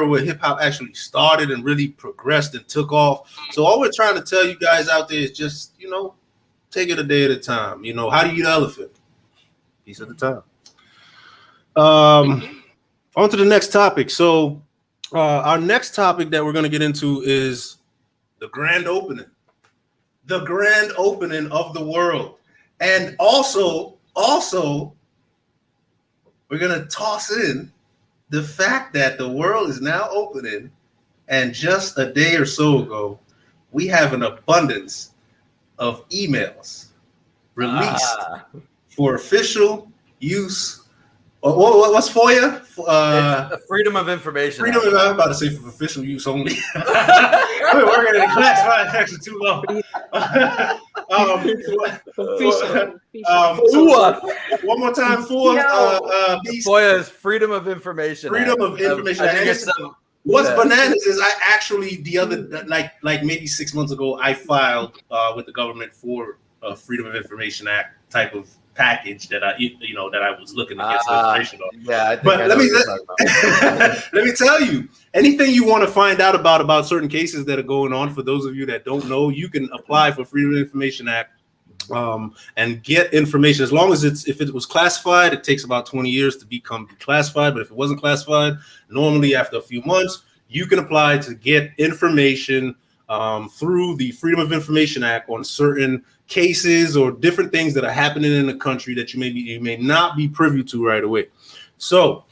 where hip hop actually started and really progressed and took off. So all we're trying to tell you guys out there is just, you know, take it a day at a time. You know, how do you eat an elephant? Piece at a time. On to the next topic. So our next topic that we're going to get into is the grand opening of the world. And also we're going to toss in the fact that the world is now opening, and just a day or so ago, we have an abundance of emails released for official use. What's FOIA? Freedom of Information. I'm about to say for official use only. I've been working in the classified section too long. One more time for FOIA is Freedom of Information. Freedom of Information. What's bananas is I actually like maybe 6 months ago I filed with the government for a Freedom of Information Act type of package that I was looking to get some information on. Yeah, but let me tell you, anything you want to find out about certain cases that are going on, for those of you that don't know, you can apply for Freedom of Information Act and get information. As long as if it was classified, it takes about 20 years to become declassified. But if it wasn't classified, normally after a few months, you can apply to get information through the Freedom of Information Act on certain cases or different things that are happening in the country that you may not be privy to right away. So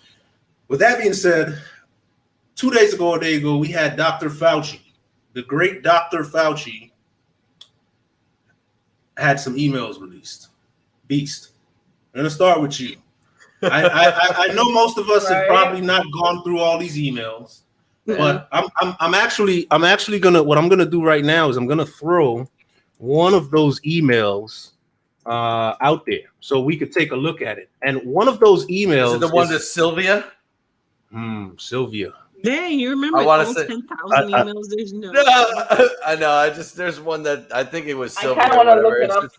with that being said, 2 days ago, a day ago, we had Dr. Fauci, the great Dr. Fauci, had some emails released. Beast, I'm gonna start with you. I know most of us have probably not gone through all these emails, but I'm actually gonna, what I'm gonna do right now is I'm gonna throw one of those emails out there so we could take a look at it. And one of those emails is it the one to Sylvia? Sylvia. Dang, you remember all 10,000 emails? There's no. I know. There's one that I think it was Sylvia. I kind of want to look it up.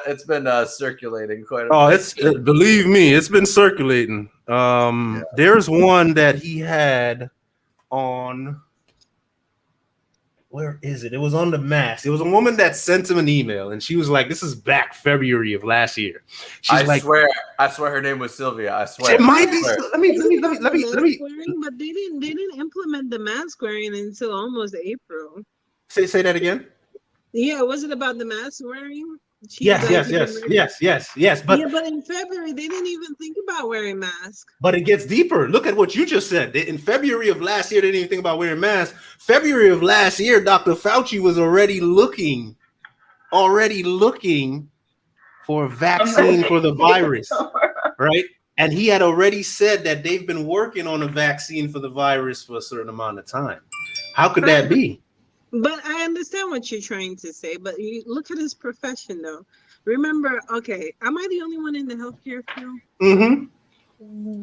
It's been circulating quite a bit. Oh, it's believe me, it's been circulating. There's one that he had on. Where is it? It was on the mask. It was a woman that sent him an email, and she was like, "This is back February of last year." I swear her name was Sylvia. I swear. It might be. Let me. But they didn't implement the mask wearing until almost April. Say that again. Yeah, was it about the mask wearing? Yes. But in February they didn't even think about wearing masks. But it gets deeper. Look at what you just said. In February of last year, they didn't even think about wearing masks. February of last year, Dr. Fauci was already looking for a vaccine for the virus, right? And he had already said that they've been working on a vaccine for the virus for a certain amount of time. How could that be? But I understand what you're trying to say, but you look at his profession, though. Remember, okay, am I the only one in the healthcare field? Mm-hmm.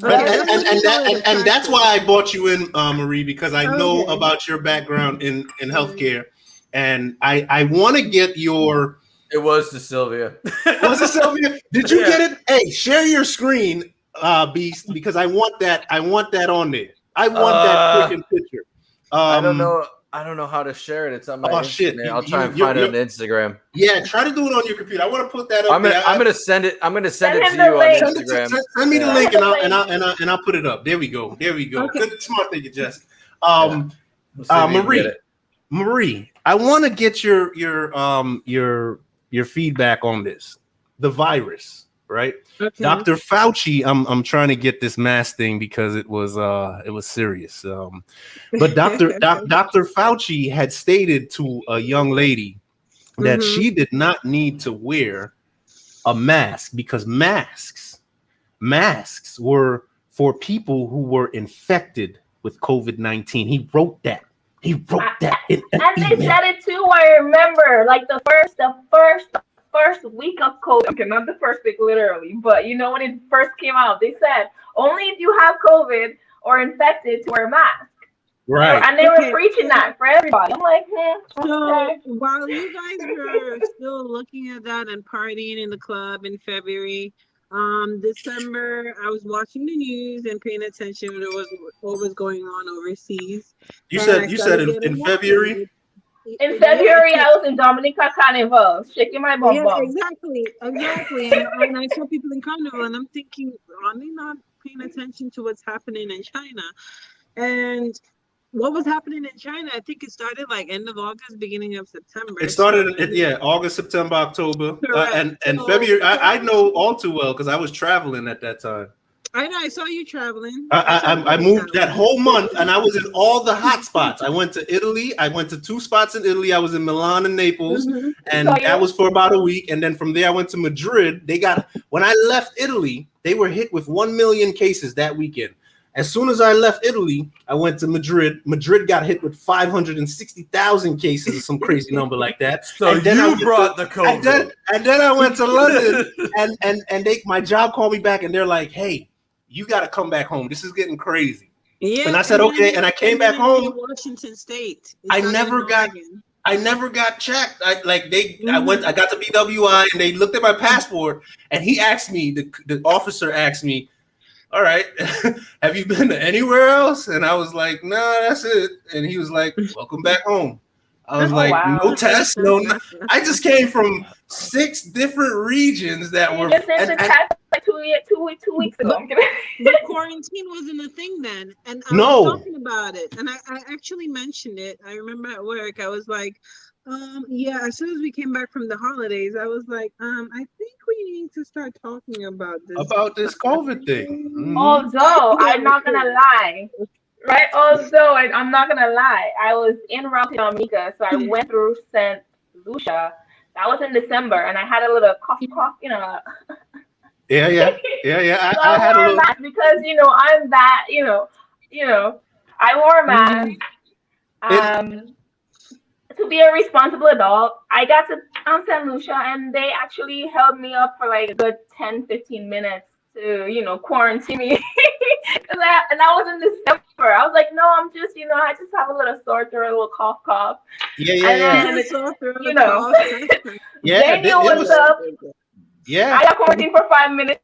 And that's why I brought you in, Marie, because I know Okay. about your background in healthcare, and I want to get your. It was to Sylvia. Was it Sylvia? Did you Yeah. get it? Hey, share your screen, Beast, because I want that on there. I want that freaking picture. I don't know how to share it. It's on my Instagram. Shit. I'll try and find it on Instagram. Yeah, try to do it on your computer. I want to put that up. I'm gonna send it. I'm gonna send it to him you the on link. Instagram. Send me the Yeah. link and I'll put it up. There we go. Okay. Good, smart thing, Jess. We'll see if you can Marie, get it. Marie, I want to get your feedback on this. The virus, right? Okay. Dr. Fauci, I'm trying to get this mask thing because it was serious. But Dr. Fauci had stated to a young lady that she did not need to wear a mask because masks were for people who were infected with COVID-19. He wrote that. In an And they email. said it too. I remember, like the first week of COVID. Okay, not the first week literally, but you know when it first came out, they said only if you have COVID or infected to wear a mask. Right. And they were preaching that for everybody. I'm like, So okay. while you guys were still looking at that and partying in the club in February, December, I was watching the news and paying attention to what was going on overseas. You And I said started in getting February? In February, I was in Dominica Carnival, shaking my bum Yeah, bum. exactly. And I saw people in Carnival, and I'm thinking, are they not paying attention to what's happening in China? And what was happening in China, I think it started like end of August, beginning of September. It started August, September, October, and So- February. I know all too well because I was traveling at that time. I know, I saw you traveling. I moved that whole month, and I was in all the hot spots. I went to Italy. I went to 2 spots in Italy. I was in Milan and Naples, and that was for about a week. And then from there, I went to Madrid. When I left Italy, they were hit with 1 million cases that weekend. As soon as I left Italy, I went to Madrid. Madrid got hit with 560,000 cases or some crazy number like that. So and then you brought the COVID. And then I went to London, and my job called me back, and they're like, "Hey, you got to come back home. This is getting crazy." Yeah, And I said, okay, and I came back home. Washington State. I never got checked. I got to BWI, and they looked at my passport, and he asked me, the officer asked me, "All right, have you been to anywhere else?" And I was like, "No, that's it." And he was like, "Welcome back home." I was no test, no. I just came from 6 different regions that were. Just did the test like 2 weeks ago. But quarantine wasn't a thing then, and I was talking about it, and I actually mentioned it. I remember at work, I was like, yeah. As soon as we came back from the holidays, I was like, I think we need to start talking about this COVID thing. Although I'm not gonna lie. Right. Although I'm not gonna lie, I was en route to Dominica, so I went through St. Lucia. That was in December, and I had a little cough, you know. Yeah. So I had a little mask because I'm that, I wore a mask. To be a responsible adult, I got to St. Lucia, and they actually held me up for like a good 10-15 minutes to quarantine me. and that was in December. I was like, no, I'm just I just have a little sore throat, a little cough. Yeah. And Daniel was up. Yeah, I got quarantined for 5 minutes.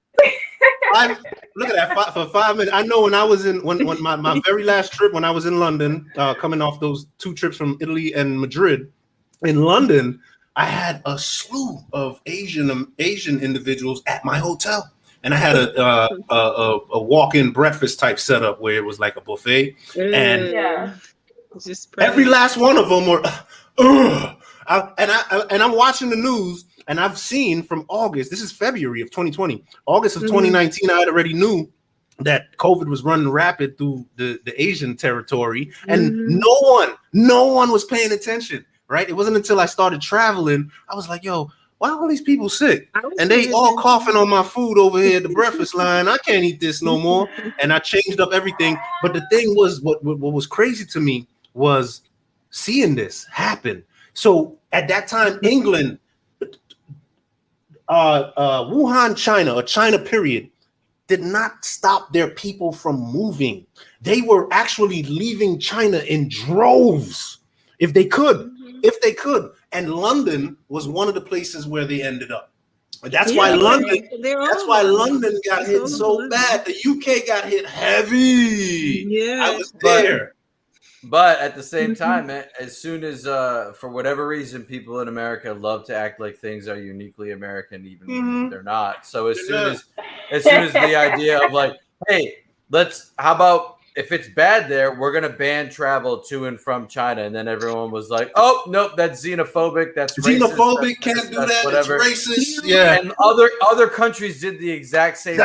Look at that, for 5 minutes. I know when I was when my very last trip, when I was in London, coming off those 2 trips from Italy and Madrid. In London, I had a slew of Asian individuals at my hotel. And I had a walk-in breakfast type setup where it was like a buffet, and every last one of them were. And I'm watching the news, and I've seen from August. This is February of 2020. August of 2019, I already knew that COVID was running rapid through the Asian territory, and no one was paying attention. Right? It wasn't until I started traveling, I was like, "Yo, why are all these people sick? And they all coughing on my food over here at the breakfast line. I can't eat this no more." And I changed up everything. But the thing was, what was crazy to me was seeing this happen. So at that time, England, Wuhan, China, or China period, did not stop their people from moving. They were actually leaving China in droves if they could. And London was one of the places where they ended up. That's why London got hit so bad. The UK got hit heavy. Yeah. I was there. But at the same time, as soon as, for whatever reason, people in America love to act like things are uniquely American, even when they're not. So as soon as the idea of like, hey, how about if it's bad there, we're going to ban travel to and from China. And then everyone was like, oh, nope, that's xenophobic. That's xenophobic. Can't do that. Whatever. It's racist. Yeah. And other countries did the exact same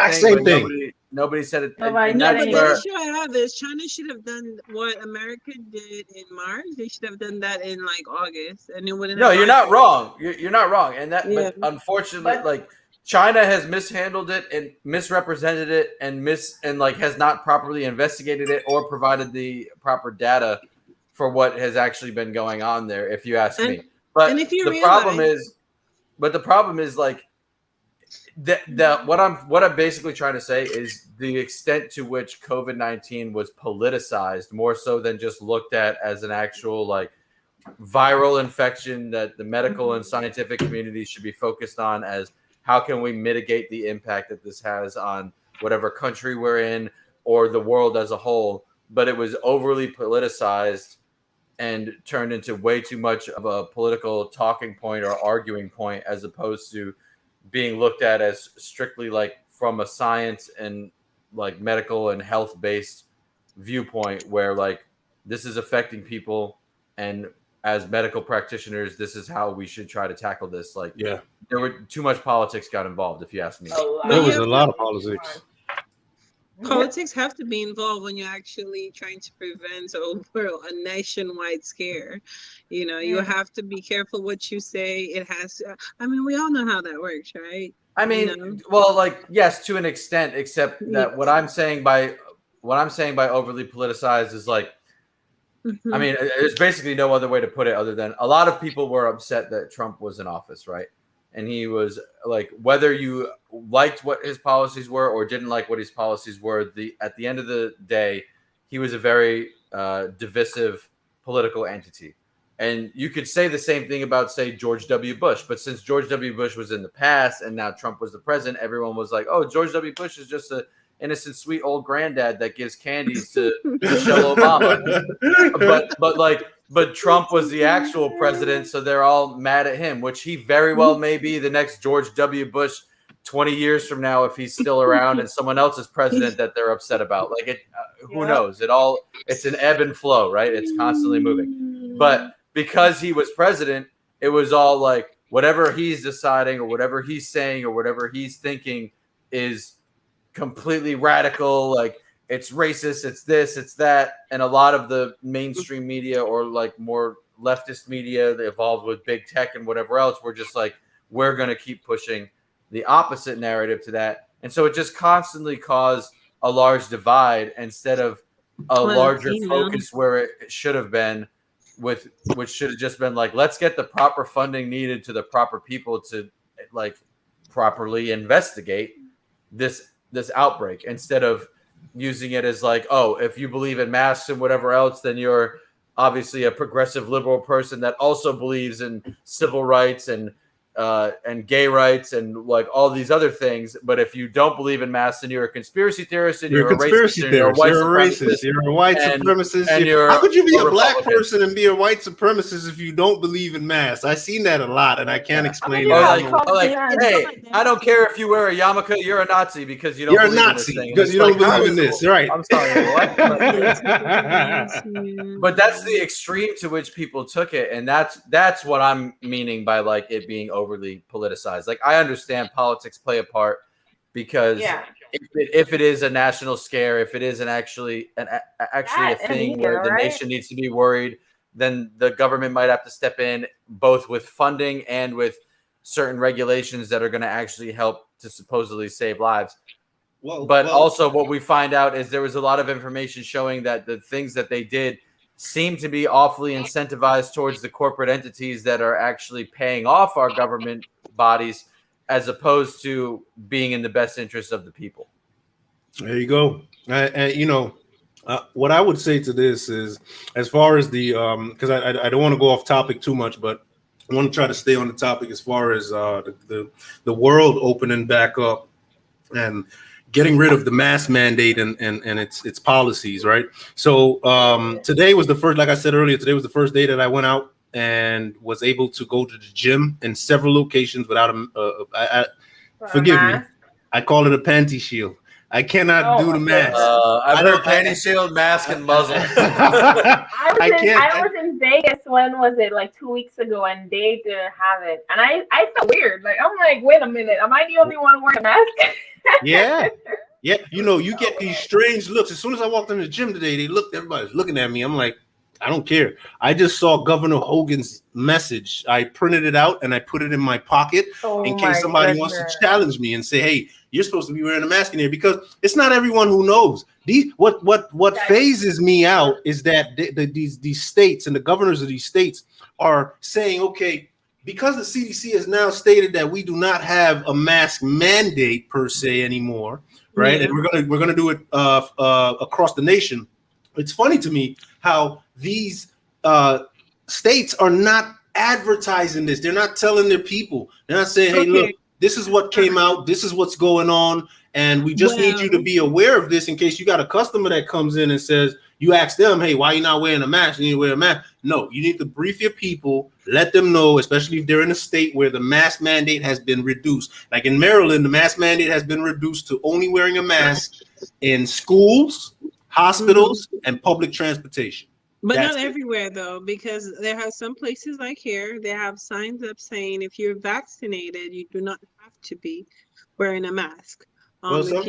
thing. Nobody said it. And that's where the issue I have is China should have done what America did in March. They should have done that in like August, and it wouldn't. No, you're not wrong. You're not wrong. And that, but unfortunately, like China has mishandled it and misrepresented it and has not properly investigated it or provided the proper data for what has actually been going on there. If you ask me, but the problem is like. What I'm basically trying to say is the extent to which COVID-19 was politicized more so than just looked at as an actual like viral infection that the medical and scientific community should be focused on as how can we mitigate the impact that this has on whatever country we're in or the world as a whole. But it was overly politicized and turned into way too much of a political talking point or arguing point as opposed to being looked at as strictly like from a science and like medical and health based viewpoint where like this is affecting people and as medical practitioners this is how we should try to tackle this. Like there were too much politics got involved if you ask me. There was a lot of politics. Politics have to be involved when you're actually trying to prevent a nationwide scare. You know, you have to be careful what you say. It has to, I mean, we all know how that works, right? I mean, well, like, yes, to an extent, except that what I'm saying by overly politicized is like, I mean, there's basically no other way to put it other than a lot of people were upset that Trump was in office, right? And he was like, whether you liked what his policies were or didn't like what his policies were, at the end of the day, he was a very divisive political entity. And you could say the same thing about, say, George W. Bush. But since George W. Bush was in the past and now Trump was the president, everyone was like, oh, George W. Bush is just an innocent, sweet old granddad that gives candies to Michelle Obama. But Trump was the actual president, so they're all mad at him, which he very well may be the next George W. Bush 20 years from now if he's still around and someone else is president that they're upset about. Like, who knows? It's an ebb and flow, right? It's constantly moving. But because he was president, it was all like whatever he's deciding or whatever he's saying or whatever he's thinking is completely radical, like it's racist, it's this, it's that. And a lot of the mainstream media or like more leftist media that evolved with big tech and whatever else were just like, we're going to keep pushing the opposite narrative to that. And so it just constantly caused a large divide instead of a larger focus where it should have been, which should have just been like, let's get the proper funding needed to the proper people to like properly investigate this outbreak instead of using it as like, oh, if you believe in masks and whatever else, then you're obviously a progressive liberal person that also believes in civil rights and gay rights and like all these other things. But if you don't believe in masks, then you're a conspiracy theorist and you're a conspiracy theorist. You're a racist. You're a white supremacist. How could you be a black person and be a white supremacist if you don't believe in masks? I've seen that a lot, and I can't explain it. Hey, I don't care if you wear a yarmulke. You're a Nazi because you don't. You're a Nazi because you don't believe in this, right? I'm sorry, what? But that's the extreme to which people took it, and that's what I'm meaning by like it being overly politicized. Like I understand politics play a part because if it is a national scare, if it is actually a thing where the nation needs to be worried, then the government might have to step in both with funding and with certain regulations that are going to actually help to supposedly save lives. Also what we find out is there was a lot of information showing that the things that they did seem to be awfully incentivized towards the corporate entities that are actually paying off our government bodies as opposed to being in the best interest of the people. There you go. What I would say to this is, as far as the because I don't want to go off topic too much, but I want to try to stay on the topic as far as the world opening back up and getting rid of the mask mandate and its policies, right? So today was the first, like I said earlier, today was the first day that I went out and was able to go to the gym in several locations without forgive me, I call it a panty shield. I cannot do the mask. I've heard panty shield, mask, and muzzle. I was in Vegas. When was it? Like 2 weeks ago, and they didn't have it, and I felt weird. Like I'm like, wait a minute, am I the only one wearing a mask? Yeah. You get these strange looks. As soon as I walked in the gym today, everybody's looking at me. I'm like, I don't care. I just saw Governor Hogan's message. I printed it out and I put it in my pocket in case somebody wants to challenge me and say, hey, you're supposed to be wearing a mask in here, because it's not everyone who knows. What phases me out is that these states and the governors of these states are saying, okay, because the CDC has now stated that we do not have a mask mandate per se anymore, right? Yeah. And we're gonna do it across the nation. It's funny to me how these states are not advertising this. They're not telling their people. They're not saying, hey, look, this is what came out. This is what's going on. And we just need you to be aware of this in case you got a customer that comes in and says, you ask them, hey, why are you not wearing a mask? You need to wear a mask. No, you need to brief your people, let them know, especially if they're in a state where the mask mandate has been reduced. Like in Maryland, the mask mandate has been reduced to only wearing a mask in schools, hospitals, and public transportation. But not everywhere, though, because there are some places like here, they have signs up saying if you're vaccinated, you do not have to be wearing a mask. Well, some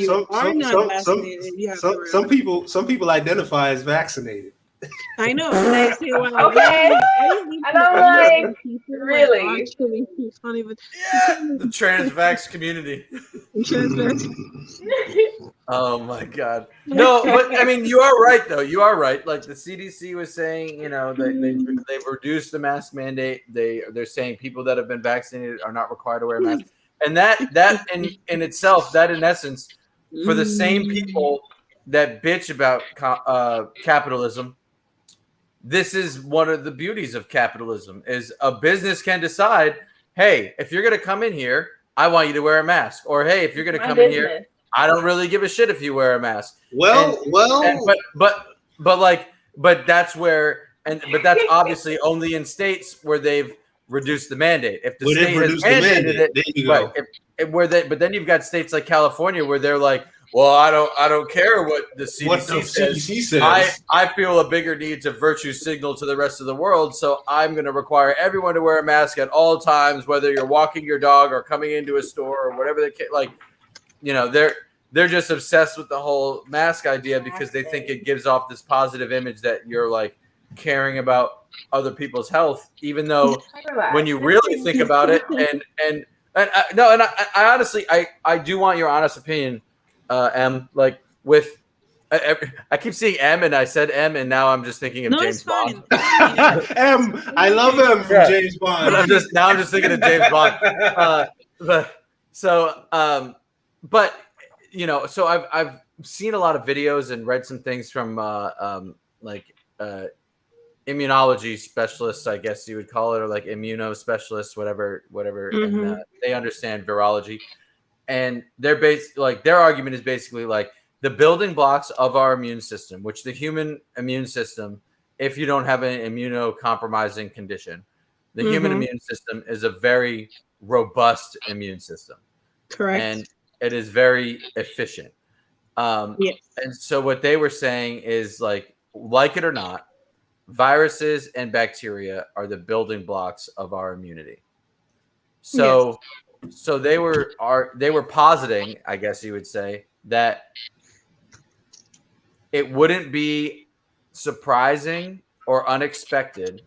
people identify as vaccinated. I know. And I say, well, okay. And I'm like, really? The trans-vax community. Oh my God. No, but I mean, you are right, though. You are right. Like the CDC was saying, they've reduced the mask mandate. They're saying people that have been vaccinated are not required to wear a mask. And that in itself, that in essence, for the same people that bitch about capitalism, this is one of the beauties of capitalism is a business can decide, hey, if you're going to come in here, I want you to wear a mask. Or, hey, if you're going to come in here, I don't really give a shit if you wear a mask. But that's where, but that's obviously only in states where they've reduced the mandate. If the state has mandated it, right? But then you've got states like California where they're like, well, I don't care what the CDC says. I feel a bigger need to virtue signal to the rest of the world, so I'm going to require everyone to wear a mask at all times, whether you're walking your dog or coming into a store or whatever they're just obsessed with the whole mask idea because they think it gives off this positive image that you're like caring about other people's health, even though when you really think about it, and I honestly I do want your honest opinion. M, like with I keep seeing M and I said M and now I'm just thinking of James Bond. M, I love M from James Bond. But I'm just thinking of James Bond. So I've seen a lot of videos and read some things from immunology specialists, I guess you would call it, or like immuno specialists, whatever, and they understand virology. And their argument is basically like the building blocks of our immune system, which the human immune system, if you don't have an immunocompromising condition, the human immune system is a very robust immune system. Correct. And it is very efficient. Yes. And so what they were saying is like it or not, viruses and bacteria are the building blocks of our immunity. So they were positing, I guess you would say, that it wouldn't be surprising or unexpected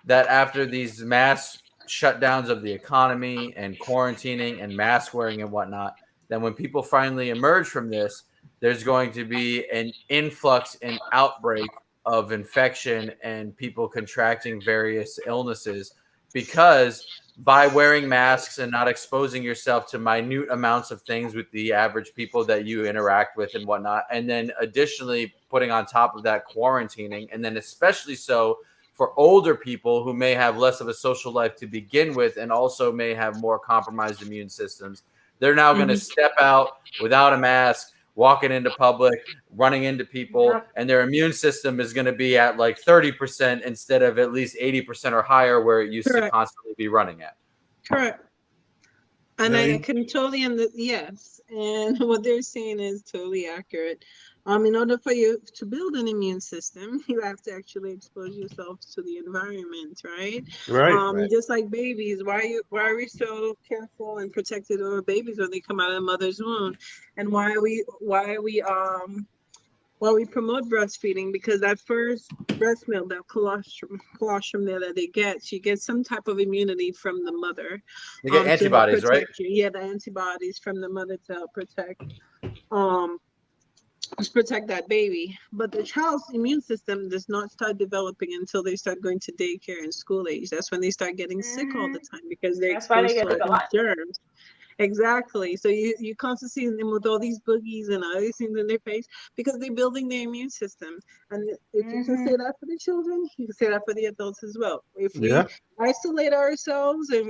that after these mass shutdowns of the economy and quarantining and mask wearing and whatnot, then when people finally emerge from this, there's going to be an influx and outbreak of infection and people contracting various illnesses because by wearing masks and not exposing yourself to minute amounts of things with the average people that you interact with and whatnot, and then additionally putting on top of that quarantining, and then especially so for older people who may have less of a social life to begin with and also may have more compromised immune systems, they're now going to step out without a mask, walking into public, running into people, and their immune system is going to be at like 30% instead of at least 80% or higher where it used to constantly be running at. Correct. And I can totally yes. And what they're saying is totally accurate. In order for you to build an immune system, you have to actually expose yourself to the environment, right? Right. Just like babies, why are we so careful and protected over babies when they come out of the mother's womb? And why we promote breastfeeding? Because that first breast milk, that colostrum there that they get, she gets some type of immunity from the mother. They get antibodies, right? Yeah, the antibodies from the mother to help protect that baby. But the child's immune system does not start developing until they start going to daycare and school age. That's when they start getting sick all the time because they're exposed to all these germs. Exactly. So you constantly see them with all these boogies and other things in their face because they're building their immune system. And if you can say that for the children, you can say that for the adults as well. If we isolate ourselves and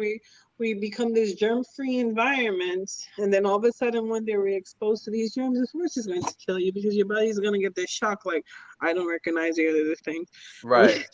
we become this germ-free environment, and then all of a sudden one day we're exposed to these germs, of course it's going to kill you because your body's going to get this shock like, I don't recognize the other thing. Right.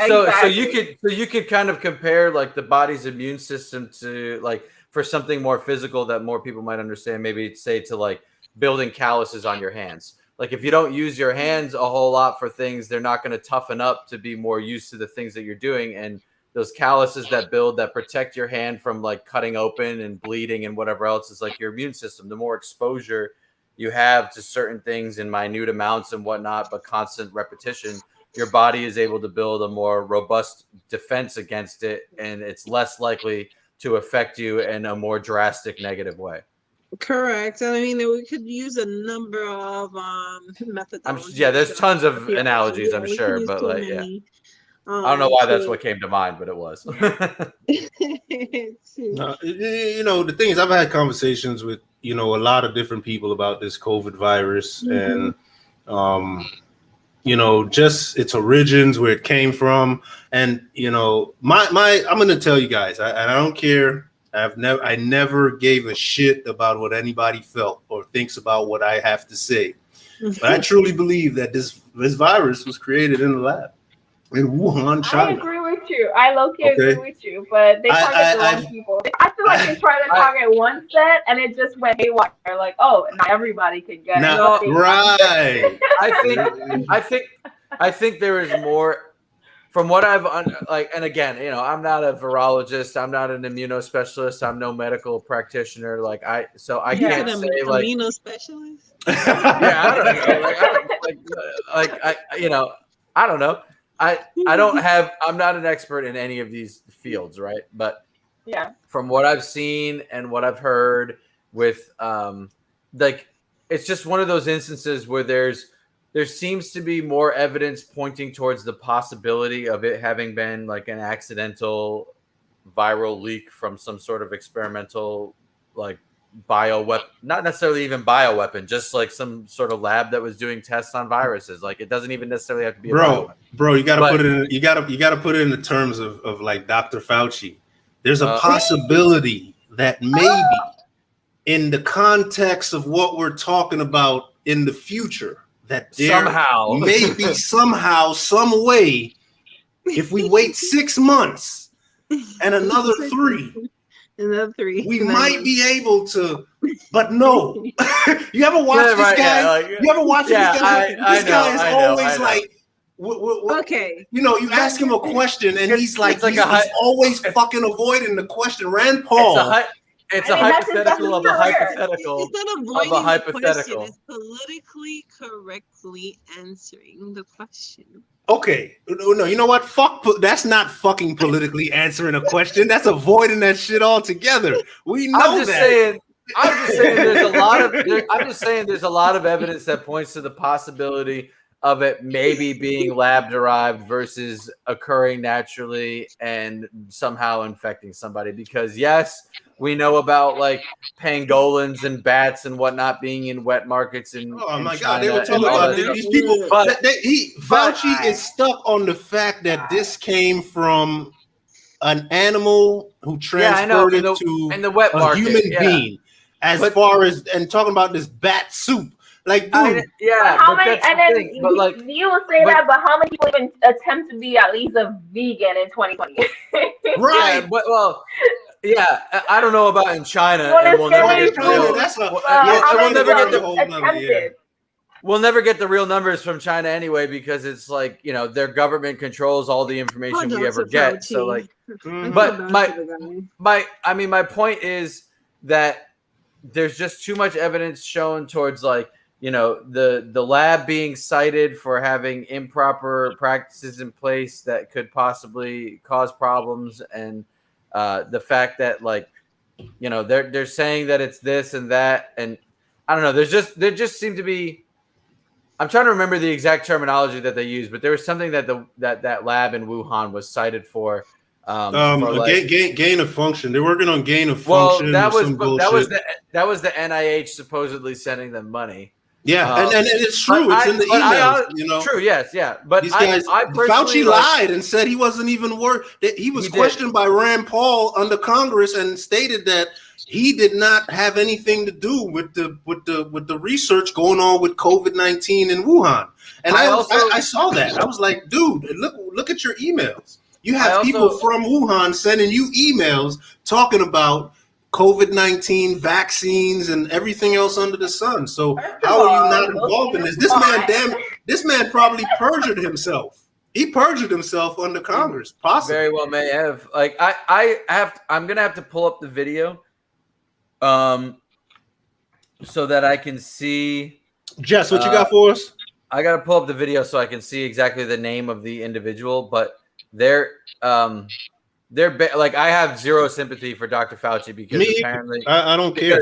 So you could kind of compare like the body's immune system to like, for something more physical that more people might understand, maybe say to like building calluses on your hands. Like if you don't use your hands a whole lot for things, they're not going to toughen up to be more used to the things that you're doing. And those calluses that build that protect your hand from like cutting open and bleeding and whatever else is like your immune system. The more exposure you have to certain things in minute amounts and whatnot, but constant repetition, your body is able to build a more robust defense against it. And it's less likely to affect you in a more drastic negative way. Correct. I mean, we could use a number of methods. There's tons of analogies, I'm sure, but like, I don't know why that's what came to mind, but it was. The thing is, I've had conversations with a lot of different people about this COVID virus and just its origins, where it came from. And, I'm going to tell you guys, I don't care. I never gave a shit about what anybody felt or thinks about what I have to say. But I truly believe that this virus was created in the lab in Wuhan, China. I agree with you. I low-key agree with you, but they target the wrong people. I feel like they tried to target one set and it just went haywire. Like, oh, not everybody could get it. Right. I think there is more from what I've and again, I'm not a virologist, I'm not an immunospecialist, I'm no medical practitioner. I can't say like immunospecialist. I don't know. I'm not an expert in any of these fields, right? But from what I've seen and what I've heard with it's just one of those instances where there seems to be more evidence pointing towards the possibility of it having been like an accidental viral leak from some sort of experimental like bioweapon, not necessarily even bioweapon, just like some sort of lab that was doing tests on viruses. Like it doesn't even necessarily have to be a bioweapon. Bro, you gotta put it in you gotta put it in the terms of like Dr. Fauci. There's a possibility that maybe in the context of what we're talking about in the future, that there somehow, some way, if we wait 6 months and another 3, we might be able to. But no, you ever watch this guy? You ever watch this guy? This guy is always like, okay. You ask him a question and he's like, he's always fucking avoiding the question. Rand Paul. It's a hypothetical of a hypothetical of a hypothetical. It's politically correctly answering the question. Okay, no, you know what? That's not fucking politically answering a question. That's avoiding that shit altogether. We know I'm just saying there's a lot of evidence that points to the possibility of it maybe being lab derived versus occurring naturally and somehow infecting somebody. Because yes, we know about like pangolins and bats and whatnot being in wet markets in Oh my China God! They were and talking all about that stuff. these people. But- Fauci is stuck on the fact that this came from an animal who transferred it to in the wet a market, human yeah. being. As But- far as and talking about this bat soup, like dude, yeah, How but many? that's And the then thing. But like, you will say but- that, but how many people even attempt to be at least a vegan in 2020? right? yeah, but well, yeah, I don't know about in China, What and is we'll never scary get the food? real, That's a we'll how many never get people the whole nother, attempted? we'll never get the real numbers from China anyway, because it's like, you know, their government controls all the information we ever get. So like, but my point is that there's just too much evidence shown towards like, you know, the lab being cited for having improper practices in place that could possibly cause problems, and the fact that like, you know, they're saying that it's this and that, and I don't know. There just seem to be. I'm trying to remember the exact terminology that they use, but there was something that that lab in Wuhan was cited for. Gain of function. They're working on gain of Well, function. that was some that was bullshit. that was the NIH supposedly sending them money. Yeah, and it's true. but It's in the emails. You know, True. Yes. Yeah. But these guys. I personally Fauci lied and said he wasn't even that he was He did. questioned by Rand Paul under Congress and stated that he did not have anything to do with the research going on with COVID-19 in Wuhan. And I saw that. I was like, dude, look at your emails. You have people from Wuhan sending you emails talking about COVID-19 vaccines and everything else under the sun. So how are you not involved in this? This man probably perjured himself. He perjured himself under Congress, possibly. very well may have. Like I'm gonna have to pull up the video, so that I can see. Jess, what you got for us? I gotta pull up the video so I can see exactly the name of the individual, but they're like, I have zero sympathy for Dr. Fauci because apparently I don't care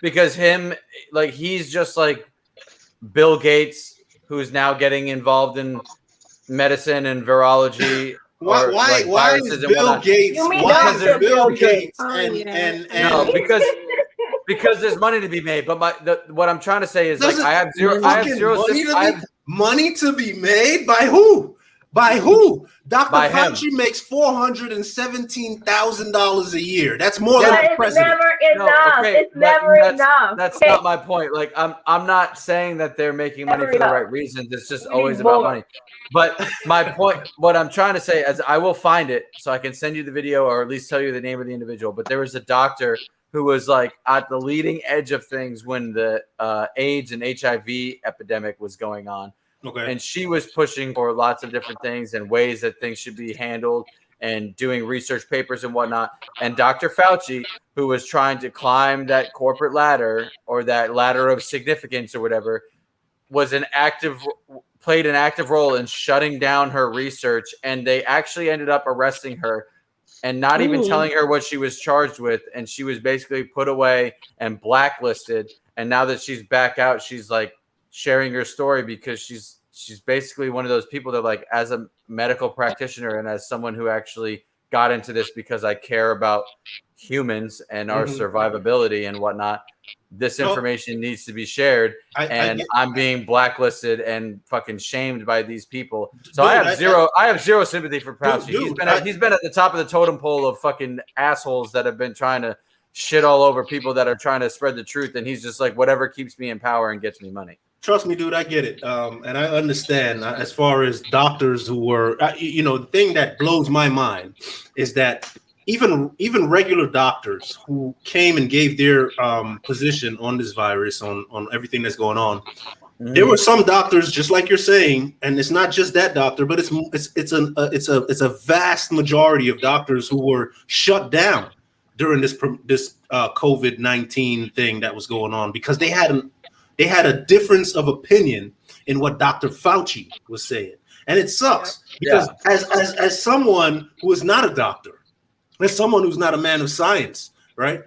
because him, like, he's just like Bill Gates, who's now getting involved in medicine and virology. Why is Bill Gates? Why is Bill Gates? No, because there's money to be made. But what I'm trying to say is, like, I have zero money to be made by who? By who? Dr. By Fauci him. makes $417,000 a year. That's more than the president. It's never enough. That's not my point. Like, I'm not saying that they're making money for the right reasons. It's just always about money. But my point, what I'm trying to say is, I will find it so I can send you the video, or at least tell you the name of the individual. But there was a doctor who was like at the leading edge of things when the AIDS and HIV epidemic was going on. Okay. And she was pushing for lots of different things and ways that things should be handled, and doing research papers and whatnot. And Dr. Fauci, who was trying to climb that corporate ladder, or that ladder of significance or whatever, played an active role in shutting down her research. And they actually ended up arresting her and not even telling her what she was charged with. And she was basically put away and blacklisted. And now that she's back out, she's like sharing her story, because she's basically one of those people that, like, as a medical practitioner and as someone who actually got into this because I care about humans and our survivability and whatnot, this information needs to be shared. I'm being blacklisted and fucking shamed by these people. So I have zero sympathy for Fauci. He's been at the top of the totem pole of fucking assholes that have been trying to shit all over people that are trying to spread the truth, and he's just like, whatever keeps me in power and gets me money. Trust me, dude, I get it. And I understand as far as doctors who were, the thing that blows my mind is that even regular doctors who came and gave their position on this virus, on everything that's going on, there were some doctors, just like you're saying, and it's not just that doctor, but it's a vast majority of doctors who were shut down during this COVID-19 thing that was going on, because they had a difference of opinion in what Dr. Fauci was saying. And it sucks because as someone who is not a doctor, as someone who's not a man of science, right?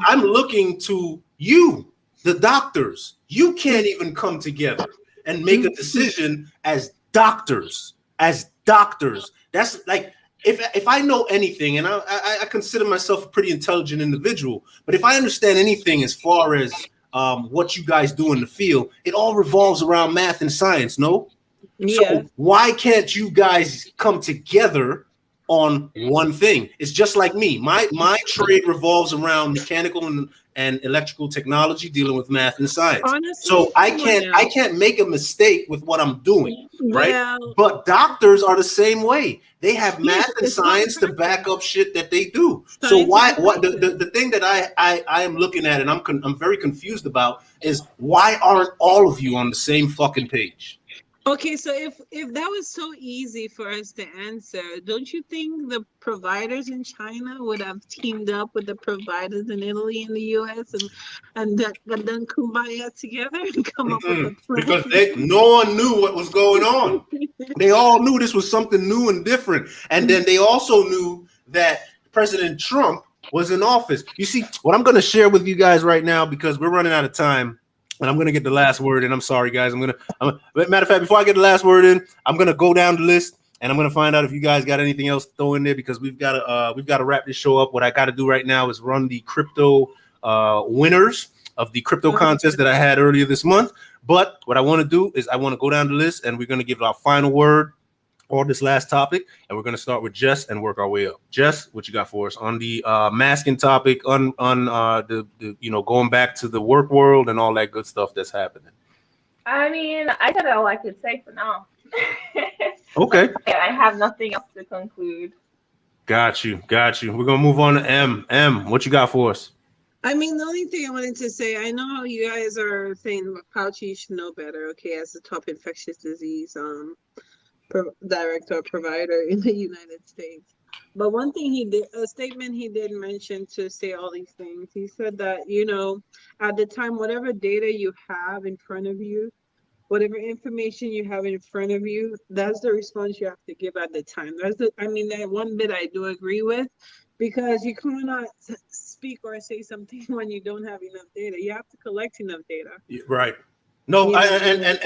I'm looking to you, the doctors. You can't even come together and make a decision as doctors. As doctors, that's like if I know anything, and I consider myself a pretty intelligent individual, but if I understand anything as far as what you guys do in the field, it all revolves around math and science. No, Yeah. so why can't you guys come together on one thing? It's just like me. My trade revolves around mechanical and electrical technology, dealing with math and science. Honestly, So I come on now. can't make a mistake with what I'm doing, right? Well, But doctors are the same way. They have Yeah, math and it's not science to practice. back up shit that they do. So Science why is what practice. the thing that I am looking at and I'm very confused about is why aren't all of you on the same fucking page? Okay, so if that was so easy for us to answer, don't you think the providers in China would have teamed up with the providers in Italy and the US and done kumbaya together and come up with a plan? Because no one knew what was going on. They all knew this was something new and different. And then they also knew that President Trump was in office. You see, what I'm going to share with you guys right now, because we're running out of time, and I'm going to get the last word in. I'm sorry, guys. Matter of fact, before I get the last word in, I'm going to go down the list, and I'm going to find out if you guys got anything else to throw in there, because we've got to wrap this show up. What I got to do right now is run the crypto winners of the crypto contest that I had earlier this month. But what I want to do is I want to go down the list, and we're going to give our final word on this last topic, and we're going to start with Jess and work our way up. Jess, what you got for us on the masking topic, on the going back to the work world and all that good stuff that's happening? I mean, I said all I could say for now. Okay. I have nothing else to conclude. Got you. We're gonna move on to M. M, what you got for us? I mean, the only thing I wanted to say, I know you guys are saying Fauci should know better, okay, as the top infectious disease director or provider in the United States. But one thing a statement he did mention to say all these things, he said that, at the time, whatever data you have in front of you, whatever information you have in front of you, that's the response you have to give at the time. That one bit I do agree with, because you cannot speak or say something when you don't have enough data. You have to collect enough data. Right. No, Yeah.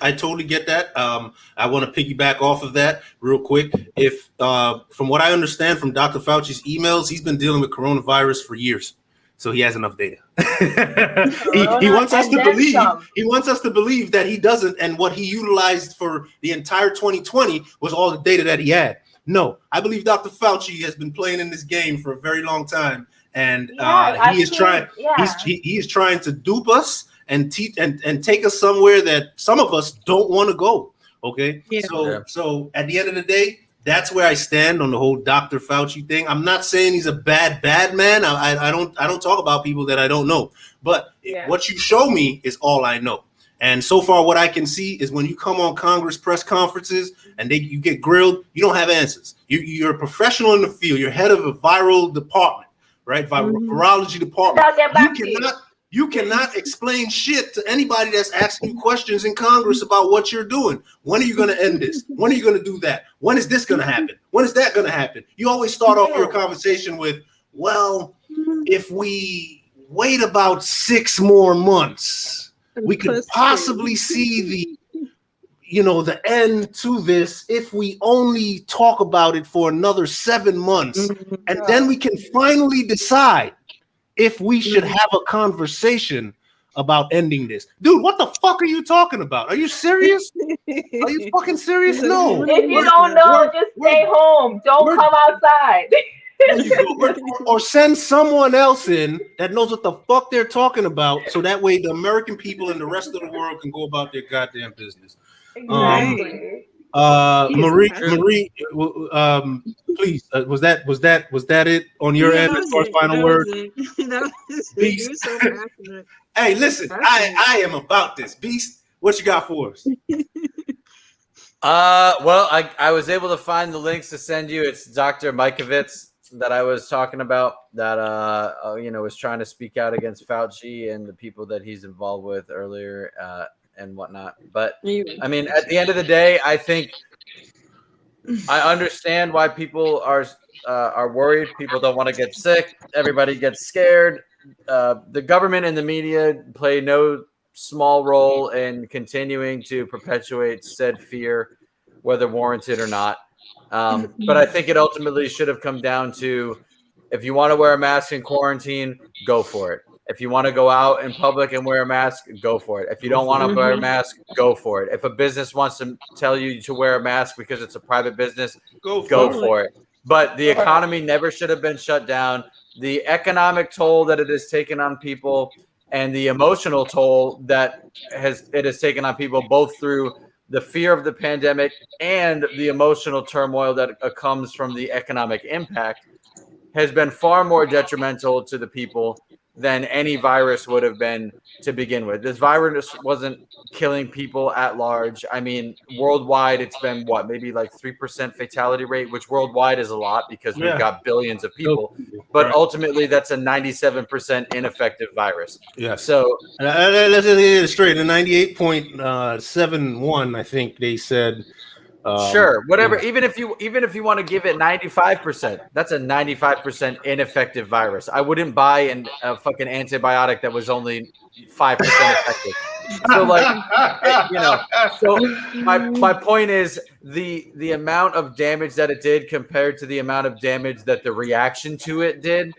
I totally get that. I want to piggyback off of that real quick. If from what I understand from Dr. Fauci's emails, he's been dealing with coronavirus for years, so he has enough data. he wants us to believe. He wants us to believe that he doesn't, and what he utilized for the entire 2020 was all the data that he had. No, I believe Dr. Fauci has been playing in this game for a very long time, and he is trying. Yeah. He is trying to dupe us and teach and take us somewhere that some of us don't want to go. Okay. Yeah. So at the end of the day, that's where I stand on the whole Dr. Fauci thing. I'm not saying he's a bad man. I don't talk about people that I don't know, but what you show me is all I know. And so far, what I can see is when you come on Congress press conferences and you get grilled, you don't have answers. You're a professional in the field. You're head of a viral department, right? Virology department. You cannot explain shit to anybody that's asking you questions in Congress about what you're doing. When are you going to end this? When are you going to do that? When is this going to happen? When is that going to happen? You always start off your conversation with, well, if we wait about 6 more months, we could possibly see the end to this if we only talk about it for another 7 months. And then we can finally decide if we should have a conversation about ending this. Dude, what the fuck are you talking about? Are you serious? Are you fucking serious? No. If you don't know, just stay home. Don't come outside. Or send someone else in that knows what the fuck they're talking about, so that way the American people and the rest of the world can go about their goddamn business. Exactly. Marie, please, was that it on your end as far as final word? Beast. So passionate. Hey, listen, I am about this. Beast, what you got for us? Well, I was able to find the links to send you. It's Dr. Mikovits that I was talking about that was trying to speak out against Fauci and the people that he's involved with earlier and whatnot. But I mean, at the end of the day, I think I understand why people are worried. People don't want to get sick. Everybody gets scared. The government and the media play no small role in continuing to perpetuate said fear, whether warranted or not. But I think it ultimately should have come down to, if you want to wear a mask in quarantine, go for it. If you want to go out in public and wear a mask, go for it. If you don't want to wear a mask, go for it. If a business wants to tell you to wear a mask because it's a private business, go for it. But the economy never should have been shut down. The economic toll that it has taken on people and the emotional toll that it has taken on people, both through the fear of the pandemic and the emotional turmoil that comes from the economic impact, has been far more detrimental to the people than any virus would have been to begin with. This virus wasn't killing people at large. I mean, worldwide, it's been what, maybe like 3% fatality rate, which worldwide is a lot because we've got billions of people. But ultimately, that's a 97% ineffective virus. Yeah. So let's get it straight. The 98.71, I think they said. Sure, whatever. Yeah. Even if you want to give it 95%, that's a 95% ineffective virus. I wouldn't buy a fucking antibiotic that was only 5% effective. So, like, you know. So my point is the amount of damage that it did compared to the amount of damage that the reaction to it did.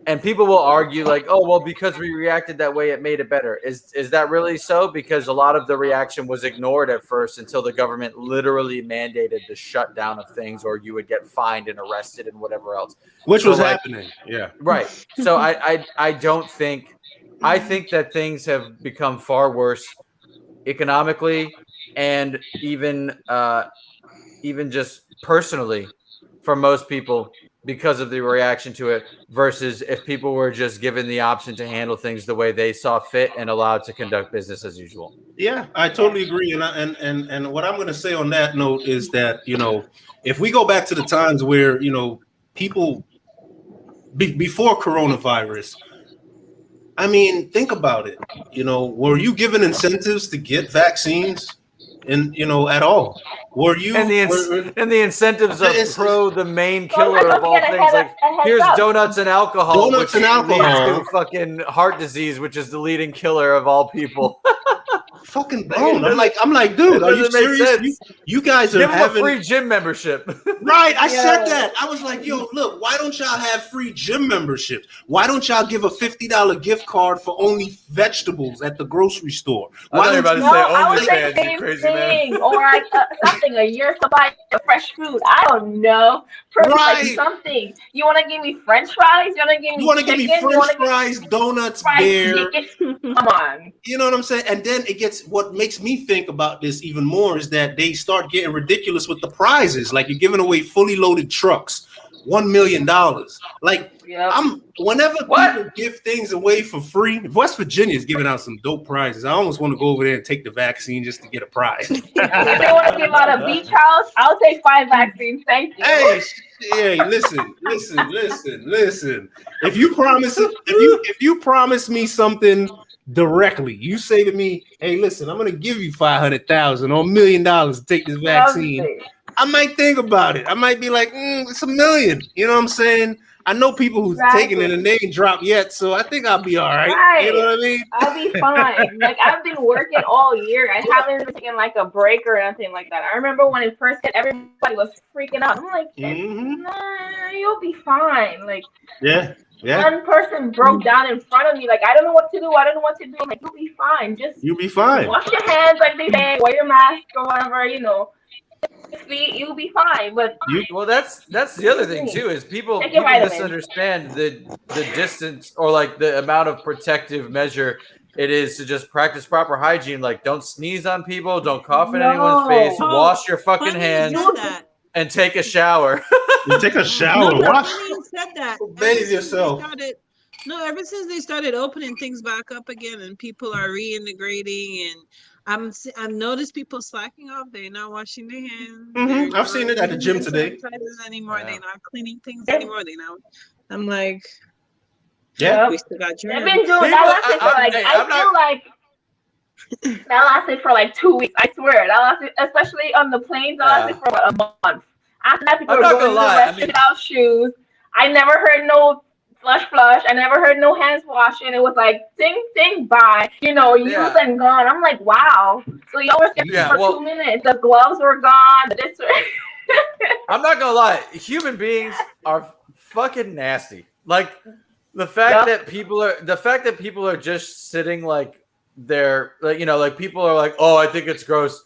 And people will argue like, oh, well, because we reacted that way, it made it better. Is that really so? Because a lot of the reaction was ignored at first until the government literally mandated the shutdown of things, or you would get fined and arrested and whatever else. Which was happening. Yeah. Right. So I don't think – I think that things have become far worse economically and even just personally for most people because of the reaction to it, versus if people were just given the option to handle things the way they saw fit and allowed to conduct business as usual. Yeah, I totally agree. And what I'm going to say on that note is that, you know, if we go back to the times where, you know, people before coronavirus, I mean, think about it. You know, were you given incentives to get vaccines? And you know, at all? Were you? And the incentives of the main killer of all things, like here's donuts and alcohol. Donuts and alcohol. Leads to fucking heart disease, which is the leading killer of all people. Fucking blown. I'm like, dude, are you serious? You guys are having a free gym membership. Right. I said that. I was like, yo, look, why don't y'all have free gym memberships? Why don't y'all give a $50 gift card for only vegetables at the grocery store? Why don't you say OnlyFans, you crazy man? Or like something, a year supply of fresh food. I don't know. Like something. You want to give me French fries? You want to give me French fries, donuts, beer? Come on. You know what I'm saying? And then it gets, what makes me think about this even more is that they start getting ridiculous with the prizes. Like you're giving away fully loaded trucks, $1 million. Like whenever people give things away for free, if West Virginia is giving out some dope prizes, I almost want to go over there and take the vaccine just to get a prize. If they want to give out a beach house, I'll take 5 vaccines. Thank you. Hey, listen. If you promise me something directly, you say to me, hey, listen, I'm going to give you $500,000 or $1 million to take this vaccine. I might think about it. I might be like, it's $1 million. You know what I'm saying? I know people who's taking it and they ain't dropped yet, so I think I'll be all right. You know what I mean? I'll be fine. Like, I've been working all year. I haven't been taking like a break or anything like that. I remember when it first hit, everybody was freaking out. I'm like, nah, you'll be fine. Like, yeah. One person broke down in front of me. Like, I don't know what to do. I'm like, you'll be fine. You'll be fine. Wash your hands, like they say. Wear your mask or whatever. You know. You'll be fine. But that's the other thing too, is people misunderstand the distance or like the amount of protective measure it is to just practice proper hygiene. Like, don't sneeze on people, don't cough in anyone's face, wash your fucking hands, and take a shower. Take a shower. Wash. Said that. Bathe yourself. Ever since they started opening things back up again, and people are reintegrating, and I've noticed people slacking off. They're not washing their hands. Mm-hmm. I've seen it at the gym today. Anymore. They're not cleaning things anymore. They know. I'm like, yeah, we still got germs. I've been doing that lasted for like that lasted for like 2 weeks. I swear that lasted, especially on the planes. That lasted for about a month. After that, people were going to the restaurant without shoes. I never heard no flush. I never heard no hands washing. It was like ding ding bye. Used and gone. I'm like, wow. So you always get for 2 minutes. The gloves were gone. I'm not gonna lie. Human beings are fucking nasty. Like the fact that people are just sitting like they're like people are like, oh, I think it's gross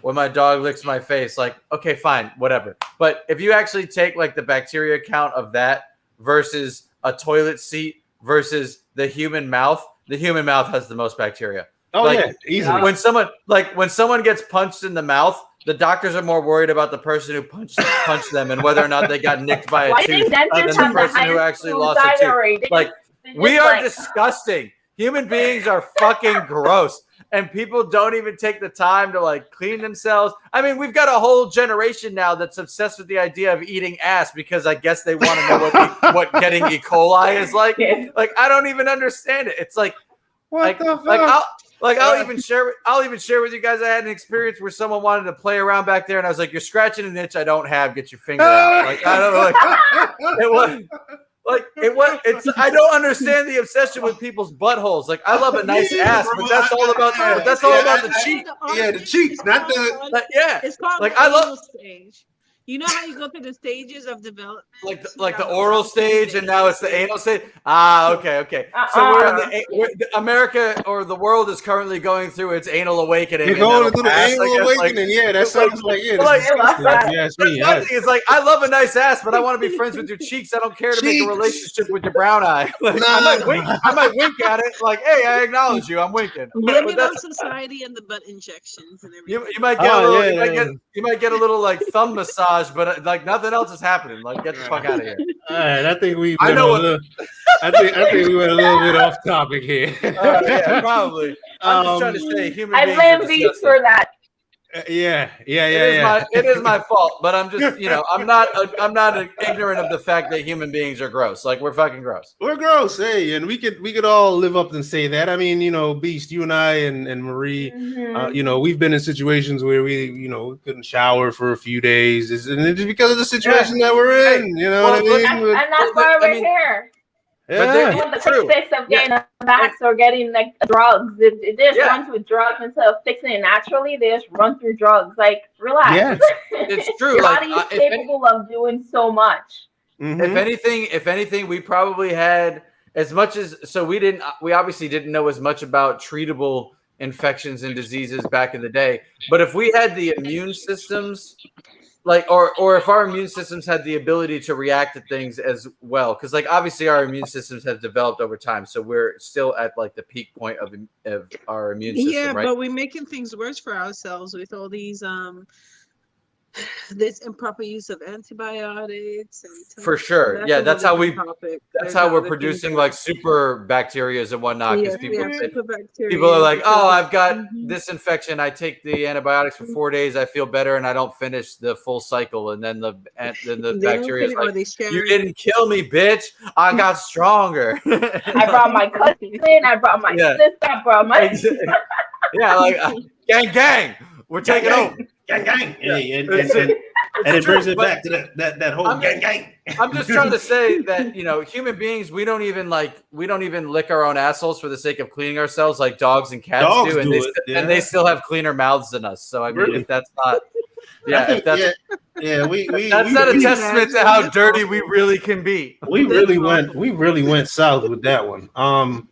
when my dog licks my face. Like, okay, fine, whatever. But if you actually take like the bacteria count of that versus a toilet seat versus the human mouth has the most bacteria. Oh, yeah, easily. When someone gets punched in the mouth, the doctors are more worried about the person who punched them and whether or not they got nicked by a tooth than the person who actually lost a tooth. Like, we are disgusting. Human beings are fucking gross. And people don't even take the time to like clean themselves. I mean, we've got a whole generation now that's obsessed with the idea of eating ass because I guess they want to know what getting E. coli is like. Like, I don't even understand it. It's like, what the fuck? I'll even share with you guys. I had an experience where someone wanted to play around back there, and I was like, "You're scratching an itch I don't have. Get your finger out." Like, I don't know. I don't understand the obsession with people's buttholes. Like, I love a nice ass, but that's all about the cheek. Yeah, the cheeks, not the. It's called like the I love stage. You know how you go through the stages of development, like the oral stage, and now it's the anal stage. Ah, okay. So America or the world is currently going through its anal awakening. You're going through the anal awakening, that sounds like It's like, I love a nice ass, but I want to be friends with your cheeks. I don't care to make a relationship with your brown eye. Like, I might wink at it. Like, hey, I acknowledge you. I'm winking. Blaming on society and the butt injections and everything. You might get you might get a little like thumb massage, but like nothing else is happening. Like, get the fuck out of here. All right, I think we. I think we went a little bit off topic here. Yeah, probably. I'm just trying to say, human beings. I blame these for that. It is my fault, but I'm just, I'm not ignorant of the fact that human beings are gross. Like, we're fucking gross. We're gross, hey, and we could all live up and say that. I mean, Beast, you and I and Marie, we've been in situations where we couldn't shower for a few days, and it's because of the situation that we're in. You know what I mean? And that's why we're here. Yeah, the fix of getting a vax or getting like drugs. They just run through drugs instead of fixing it naturally. They just run through drugs. Like, relax. Yeah, it's true. Your body is capable of doing so much. Mm-hmm. If anything, we probably had as much as we obviously didn't know as much about treatable infections and diseases back in the day. But if we had the immune systems, or if our immune systems had the ability to react to things as well, because like obviously our immune systems have developed over time, so we're still at like the peak point of our immune system. Yeah, right? but we're making things worse for ourselves with all these this improper use of antibiotics and for sure. That's how we're producing like super bacterias and whatnot, because people are like, oh, I've got this infection, I take the antibiotics for 4 days, I feel better, and I don't finish the full cycle, and then the bacteria is like, you didn't kill me, bitch, I got stronger. I brought my cousin, I brought my sister, I brought my gang, we're taking over. Gang. And it brings it back to that whole gang. I'm just trying to say that, human beings, we don't even lick our own assholes for the sake of cleaning ourselves like dogs and cats do, and they still have cleaner mouths than us. So I mean, if that's not, that's not a testament to how dirty we really can be. We really went south with that one. On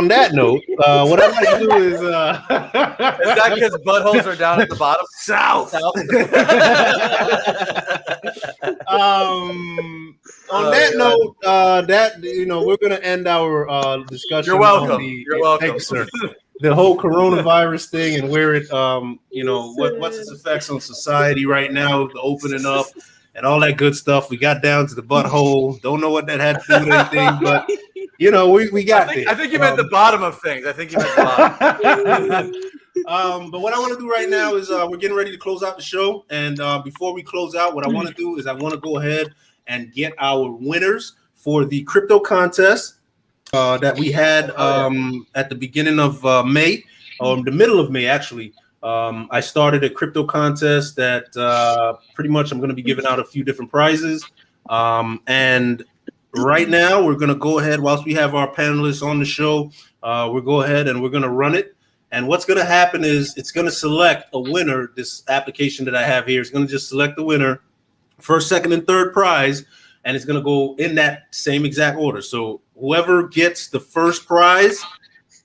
that note, what I'd like to do is that because buttholes are down at the bottom? South. On that note, we're gonna end our discussion. You're welcome. You're welcome. Thanks, sir. The whole coronavirus thing and where it, what's its effects on society right now, the opening up and all that good stuff. We got down to the butthole. Don't know what that had to do with anything, but we got there. I think you meant the bottom of things. I think you meant the bottom. But what I want to do right now is we're getting ready to close out the show. And before we close out, what I want to do is I want to go ahead and get our winners for the crypto contest that we had at the beginning of May, or the middle of May, actually. I started a crypto contest that pretty much I'm going to be giving out a few different prizes. And right now, we're going to go ahead, whilst we have our panelists on the show, we'll go ahead and we're going to run it. And what's going to happen is it's going to select a winner. This application that I have here is going to just select the winner, first, second, and third prize, and it's going to go in that same exact order. So whoever gets the first prize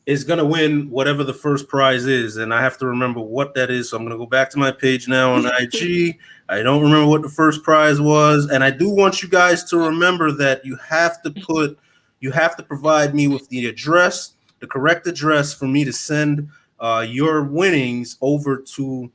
is going to win whatever the first prize is. And I have to remember what that is. So I'm going to go back to my page now on IG. I don't remember what the first prize was. And I do want you guys to remember that you have to provide me with the address, the correct address for me to send your winnings over to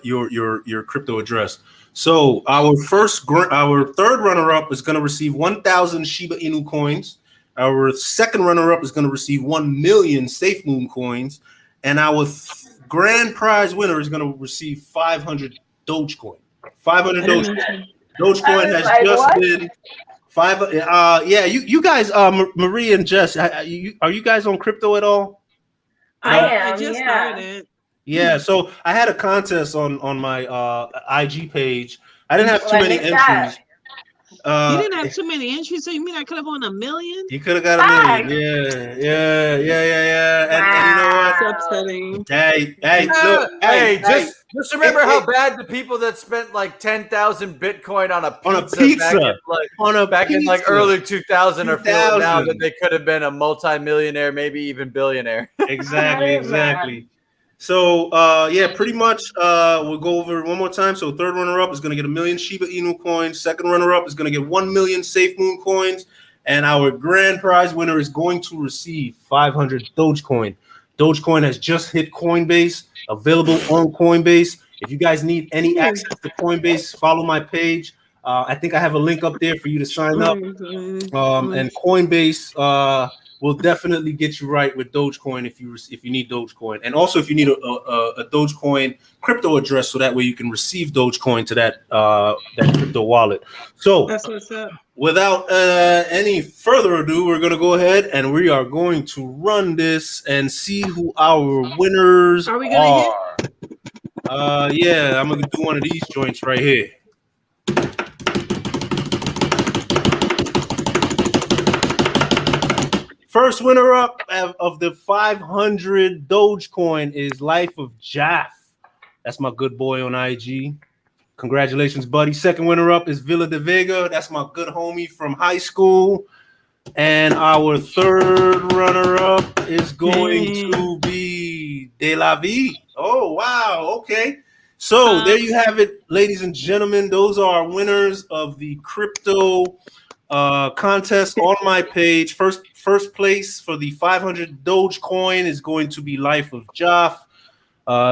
your crypto address. So our third runner-up is going to receive 1,000 Shiba Inu coins. Our second runner-up is going to receive 1 million SafeMoon coins, and our grand prize winner is going to receive 500 Dogecoin. 500 Dogecoin. Dogecoin has just been you guys, Marie and Jess, are you guys on crypto at all? I just started. Yeah, so I had a contest on my IG page. I didn't have too many entries. You didn't have too many entries, so you mean I could have won 1 million? You could have got 1 million. Yeah. And you know what? It's upsetting. Hey, just remember how bad the people that spent like 10,000 Bitcoin on a pizza back in like early 2000 are feeling now that they could have been a multi-millionaire, maybe even billionaire. Exactly. So, pretty much we'll go over it one more time. So third runner-up is going to get 1 million Shiba Inu coins. Second runner-up is going to get 1 million SafeMoon coins. And our grand prize winner is going to receive 500 Dogecoin. Dogecoin has just hit Coinbase, available on Coinbase. If you guys need any access to Coinbase, follow my page. I think I have a link up there for you to sign up. And Coinbase will definitely get you right with Dogecoin if you need Dogecoin, and also if you need a Dogecoin crypto address, so that way you can receive Dogecoin to that crypto wallet. So that's what's up. Without any further ado, we're gonna go ahead and we are going to run this and see who our winners are. We gonna hit? Yeah, I'm gonna do one of these joints right here. First winner up of the 500 Dogecoin is Life of Jaff. That's my good boy on IG. Congratulations, buddy. Second winner up is Villa de Vega. That's my good homie from high school. And our third runner up is going to be De La Vie. Oh, wow. Okay. So there you have it, ladies and gentlemen. Those are our winners of the crypto contest on my page. First place for the 500 Dogecoin is going to be Life of Jaff.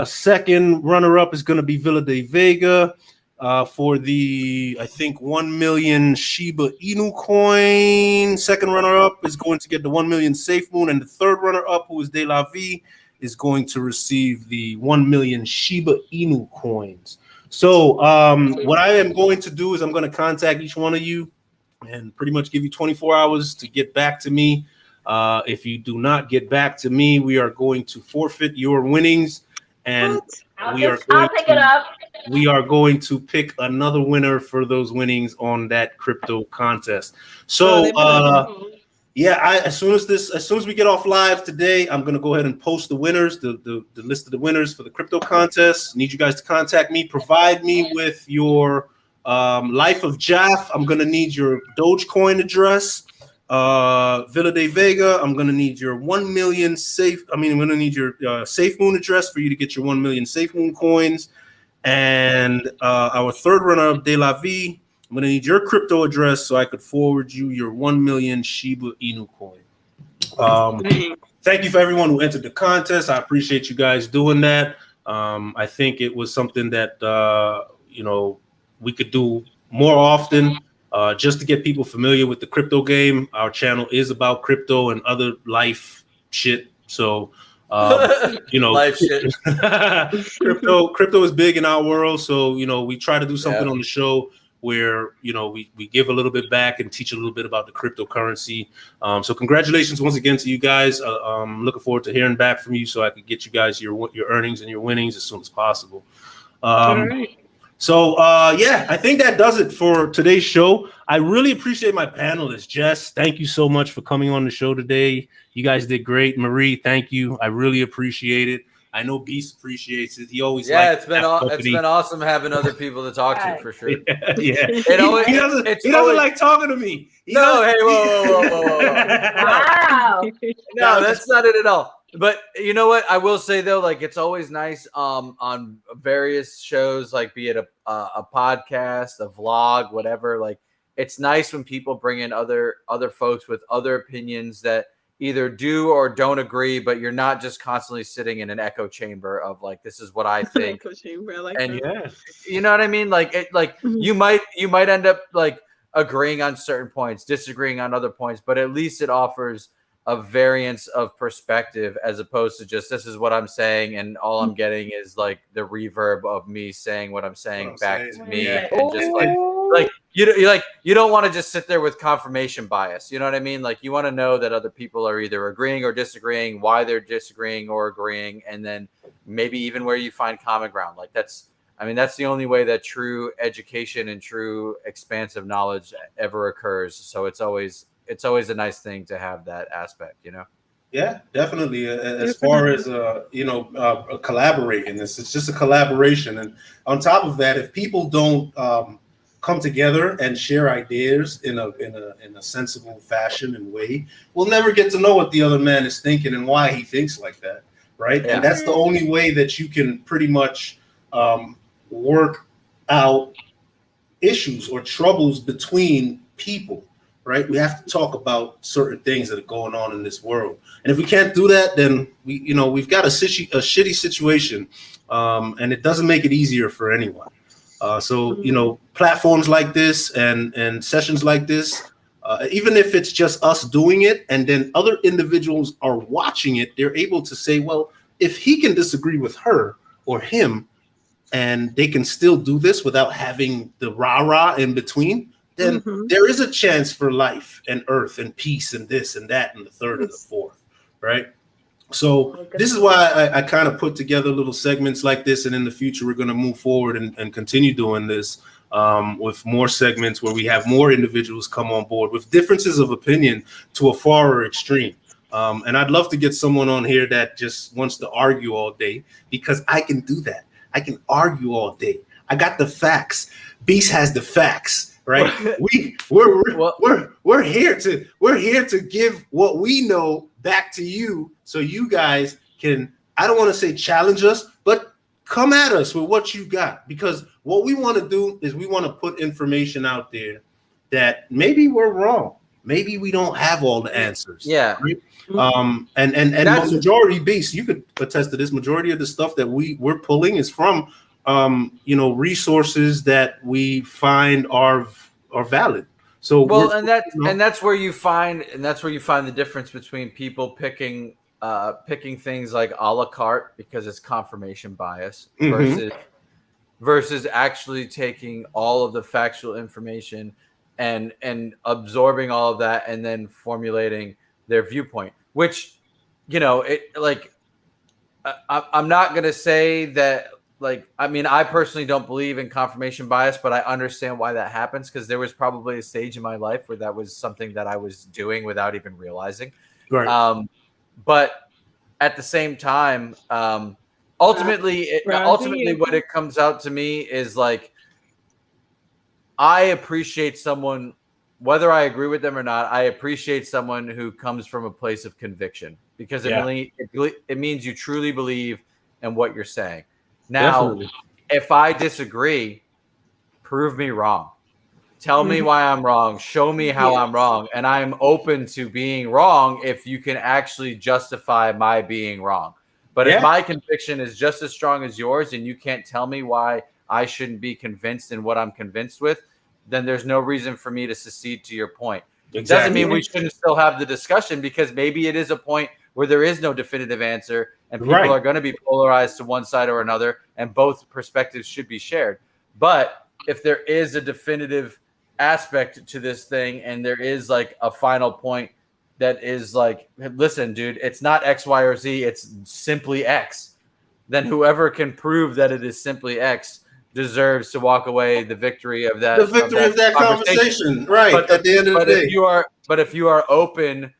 Second runner-up is going to be Villa de Vega. For the, I think, 1 million Shiba Inu coin. Second runner-up is going to get the 1 million SafeMoon. And the third runner-up, who is De La Vie, is going to receive the 1 million Shiba Inu coins. So what I am going to do is I'm going to contact each one of you and pretty much give you 24 hours to get back to me. If you do not get back to me, we are going to forfeit your winnings, and I'll pick it up. We are going to pick another winner for those winnings on that crypto contest. So as soon as we get off live today, I'm gonna go ahead and post the winners, the list of the winners for the crypto contest. Need you guys to contact me, provide me with your Life of Jaff. I'm gonna need your Dogecoin address. Villa de Vega, I'm gonna need your 1 million I'm gonna need your SafeMoon address for you to get your 1 million SafeMoon coins. And our third runner, De La Vie, I'm gonna need your crypto address so I could forward you your 1 million Shiba Inu coin. Thank you for everyone who entered the contest. I appreciate you guys doing that. I think it was something that we could do more often, just to get people familiar with the crypto game. Our channel is about crypto and other life shit. So, life shit. crypto is big in our world. So, we try to do something on the show where, we give a little bit back and teach a little bit about the cryptocurrency. So congratulations once again to you guys. I'm looking forward to hearing back from you so I could get you guys your earnings and your winnings as soon as possible. All right. So, yeah, I think that does it for today's show. I really appreciate my panelists. Jess, thank you so much for coming on the show today. You guys did great. Marie, thank you. I really appreciate it. I know Beast appreciates it. He always it's been awesome having other people to talk to for sure. Yeah. He doesn't like talking to me. Whoa. Wow. No, that's not it at all. But you know what? I will say though, like it's always nice on various shows, like be it a podcast, a vlog, whatever. Like it's nice when people bring in other folks with other opinions that either do or don't agree, but you're not just constantly sitting in an echo chamber of like, this is what I think. Echo chamber, I like and that. you know what I mean? Like it, like you might end up like agreeing on certain points, disagreeing on other points, but at least it offers a variance of perspective as opposed to just this is what I'm saying and all I'm getting is like the reverb of me saying what I'm saying back to me and just like you don't want to just sit there with confirmation bias. You know what I mean? Like you want to know that other people are either agreeing or disagreeing, why they're disagreeing or agreeing, and then maybe even where you find common ground. Like that's the only way that true education and true expansive knowledge ever occurs. So it's always a nice thing to have that aspect, you know? Yeah, definitely. As far as, collaborating, it's just a collaboration. And on top of that, if people don't come together and share ideas in a sensible fashion and way, we'll never get to know what the other man is thinking and why he thinks like that, right? Yeah. And that's the only way that you can pretty much work out issues or troubles between people. Right, we have to talk about certain things that are going on in this world, and if we can't do that, then we've got a shitty situation, and it doesn't make it easier for anyone. So platforms like this and sessions like this, even if it's just us doing it, and then other individuals are watching it, they're able to say, well, if he can disagree with her or him, and they can still do this without having the rah-rah in between, then there is a chance for life and earth and peace and this and that and the third and the fourth, right? So this is why I kind of put together little segments like this, and in the future we're going to move forward and continue doing this with more segments where we have more individuals come on board with differences of opinion to a far extreme. And I'd love to get someone on here that just wants to argue all day, because I can do that. I can argue all day. I got the facts. Beast has the facts. Right, we're here to give what we know back to you, so you guys can, I don't want to say challenge us, but come at us with what you got, because what we want to do is we want to put information out there that maybe we're wrong, maybe we don't have all the answers. Yeah. Right? And the majority, Beast, you could attest to this. Majority of the stuff that we're pulling is from resources that we find are valid. So that's where you find the difference between people picking things like a la carte because it's confirmation bias versus actually taking all of the factual information and absorbing all of that and then formulating their viewpoint, which I'm not going to say that. I personally don't believe in confirmation bias, but I understand why that happens, because there was probably a stage in my life where that was something that I was doing without even realizing. Right. But at the same time, ultimately, what it comes out to me is like, I appreciate someone, whether I agree with them or not, I appreciate someone who comes from a place of conviction, because it means you truly believe in what you're saying. Now, definitely. If I disagree, prove me wrong. Tell me why I'm wrong. Show me how I'm wrong. And I'm open to being wrong if you can actually justify my being wrong. But if my conviction is just as strong as yours and you can't tell me why I shouldn't be convinced in what I'm convinced with, then there's no reason for me to secede to your point. Exactly. It doesn't mean we shouldn't still have the discussion, because maybe it is a point where there is no definitive answer and people are going to be polarized to one side or another, and both perspectives should be shared. But if there is a definitive aspect to this thing and there is like a final point that is like, listen, dude, it's not X, Y, or Z, it's simply X, then whoever can prove that it is simply X deserves to walk away the victory of that. The victory of that conversation, right? But at the end of the day, if you are open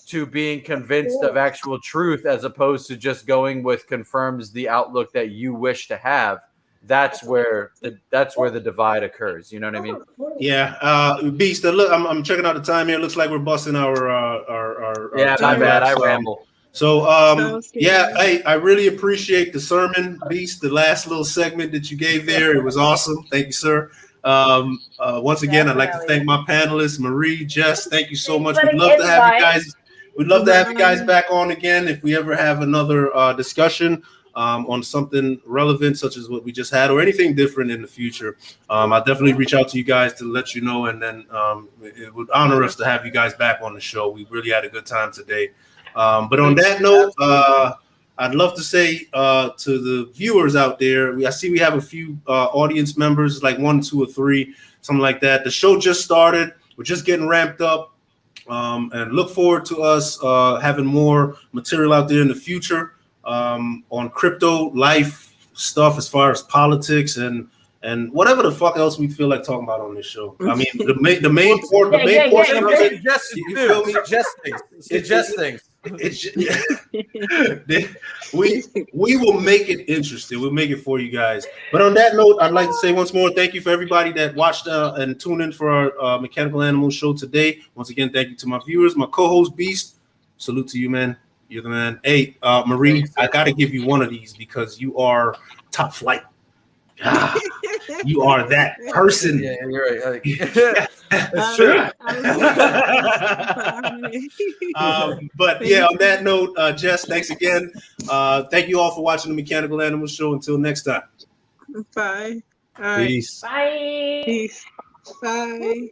to being convinced of actual truth as opposed to just going with confirms the outlook that you wish to have, that's where the divide occurs. You know what I mean? Yeah. Beast, look, I'm checking out the time here. It looks like we're busting our yeah, my bad. I ramble. So yeah, I really appreciate the sermon, Beast, the last little segment that you gave there. It was awesome. Thank you, sir. Once again, I'd like to thank my panelists, Marie, Jess. Thank you so much. We'd love to have you guys. We'd love to have you guys back on again if we ever have another discussion on something relevant, such as what we just had, or anything different in the future. I'll definitely reach out to you guys to let you know, and then it would honor us to have you guys back on the show. We really had a good time today. But on that note, I'd love to say to the viewers out there, I see we have a few audience members, like 1, 2, or 3, something like that. The show just started. We're just getting ramped up, and look forward to us having more material out there in the future on crypto life stuff, as far as politics and whatever the fuck else we feel like talking about on this show. I mean, the main portion of it. Suggest things. We will make it interesting. We'll make it for you guys. But on that note, I'd like to say once more, thank you for everybody that watched and tuned in for our Mechanical Animals show today. Once again, thank you to my viewers, my co-host Beast. Salute to you, man. You're the man. Hey, Marie, I gotta give you one of these because you are top flight. You are that person. Yeah, you're right. That's true. But yeah, on that note, Jess, thanks again. Thank you all for watching the Mechanical Animals show. Until next time. Bye. Peace. Bye. Peace. Bye.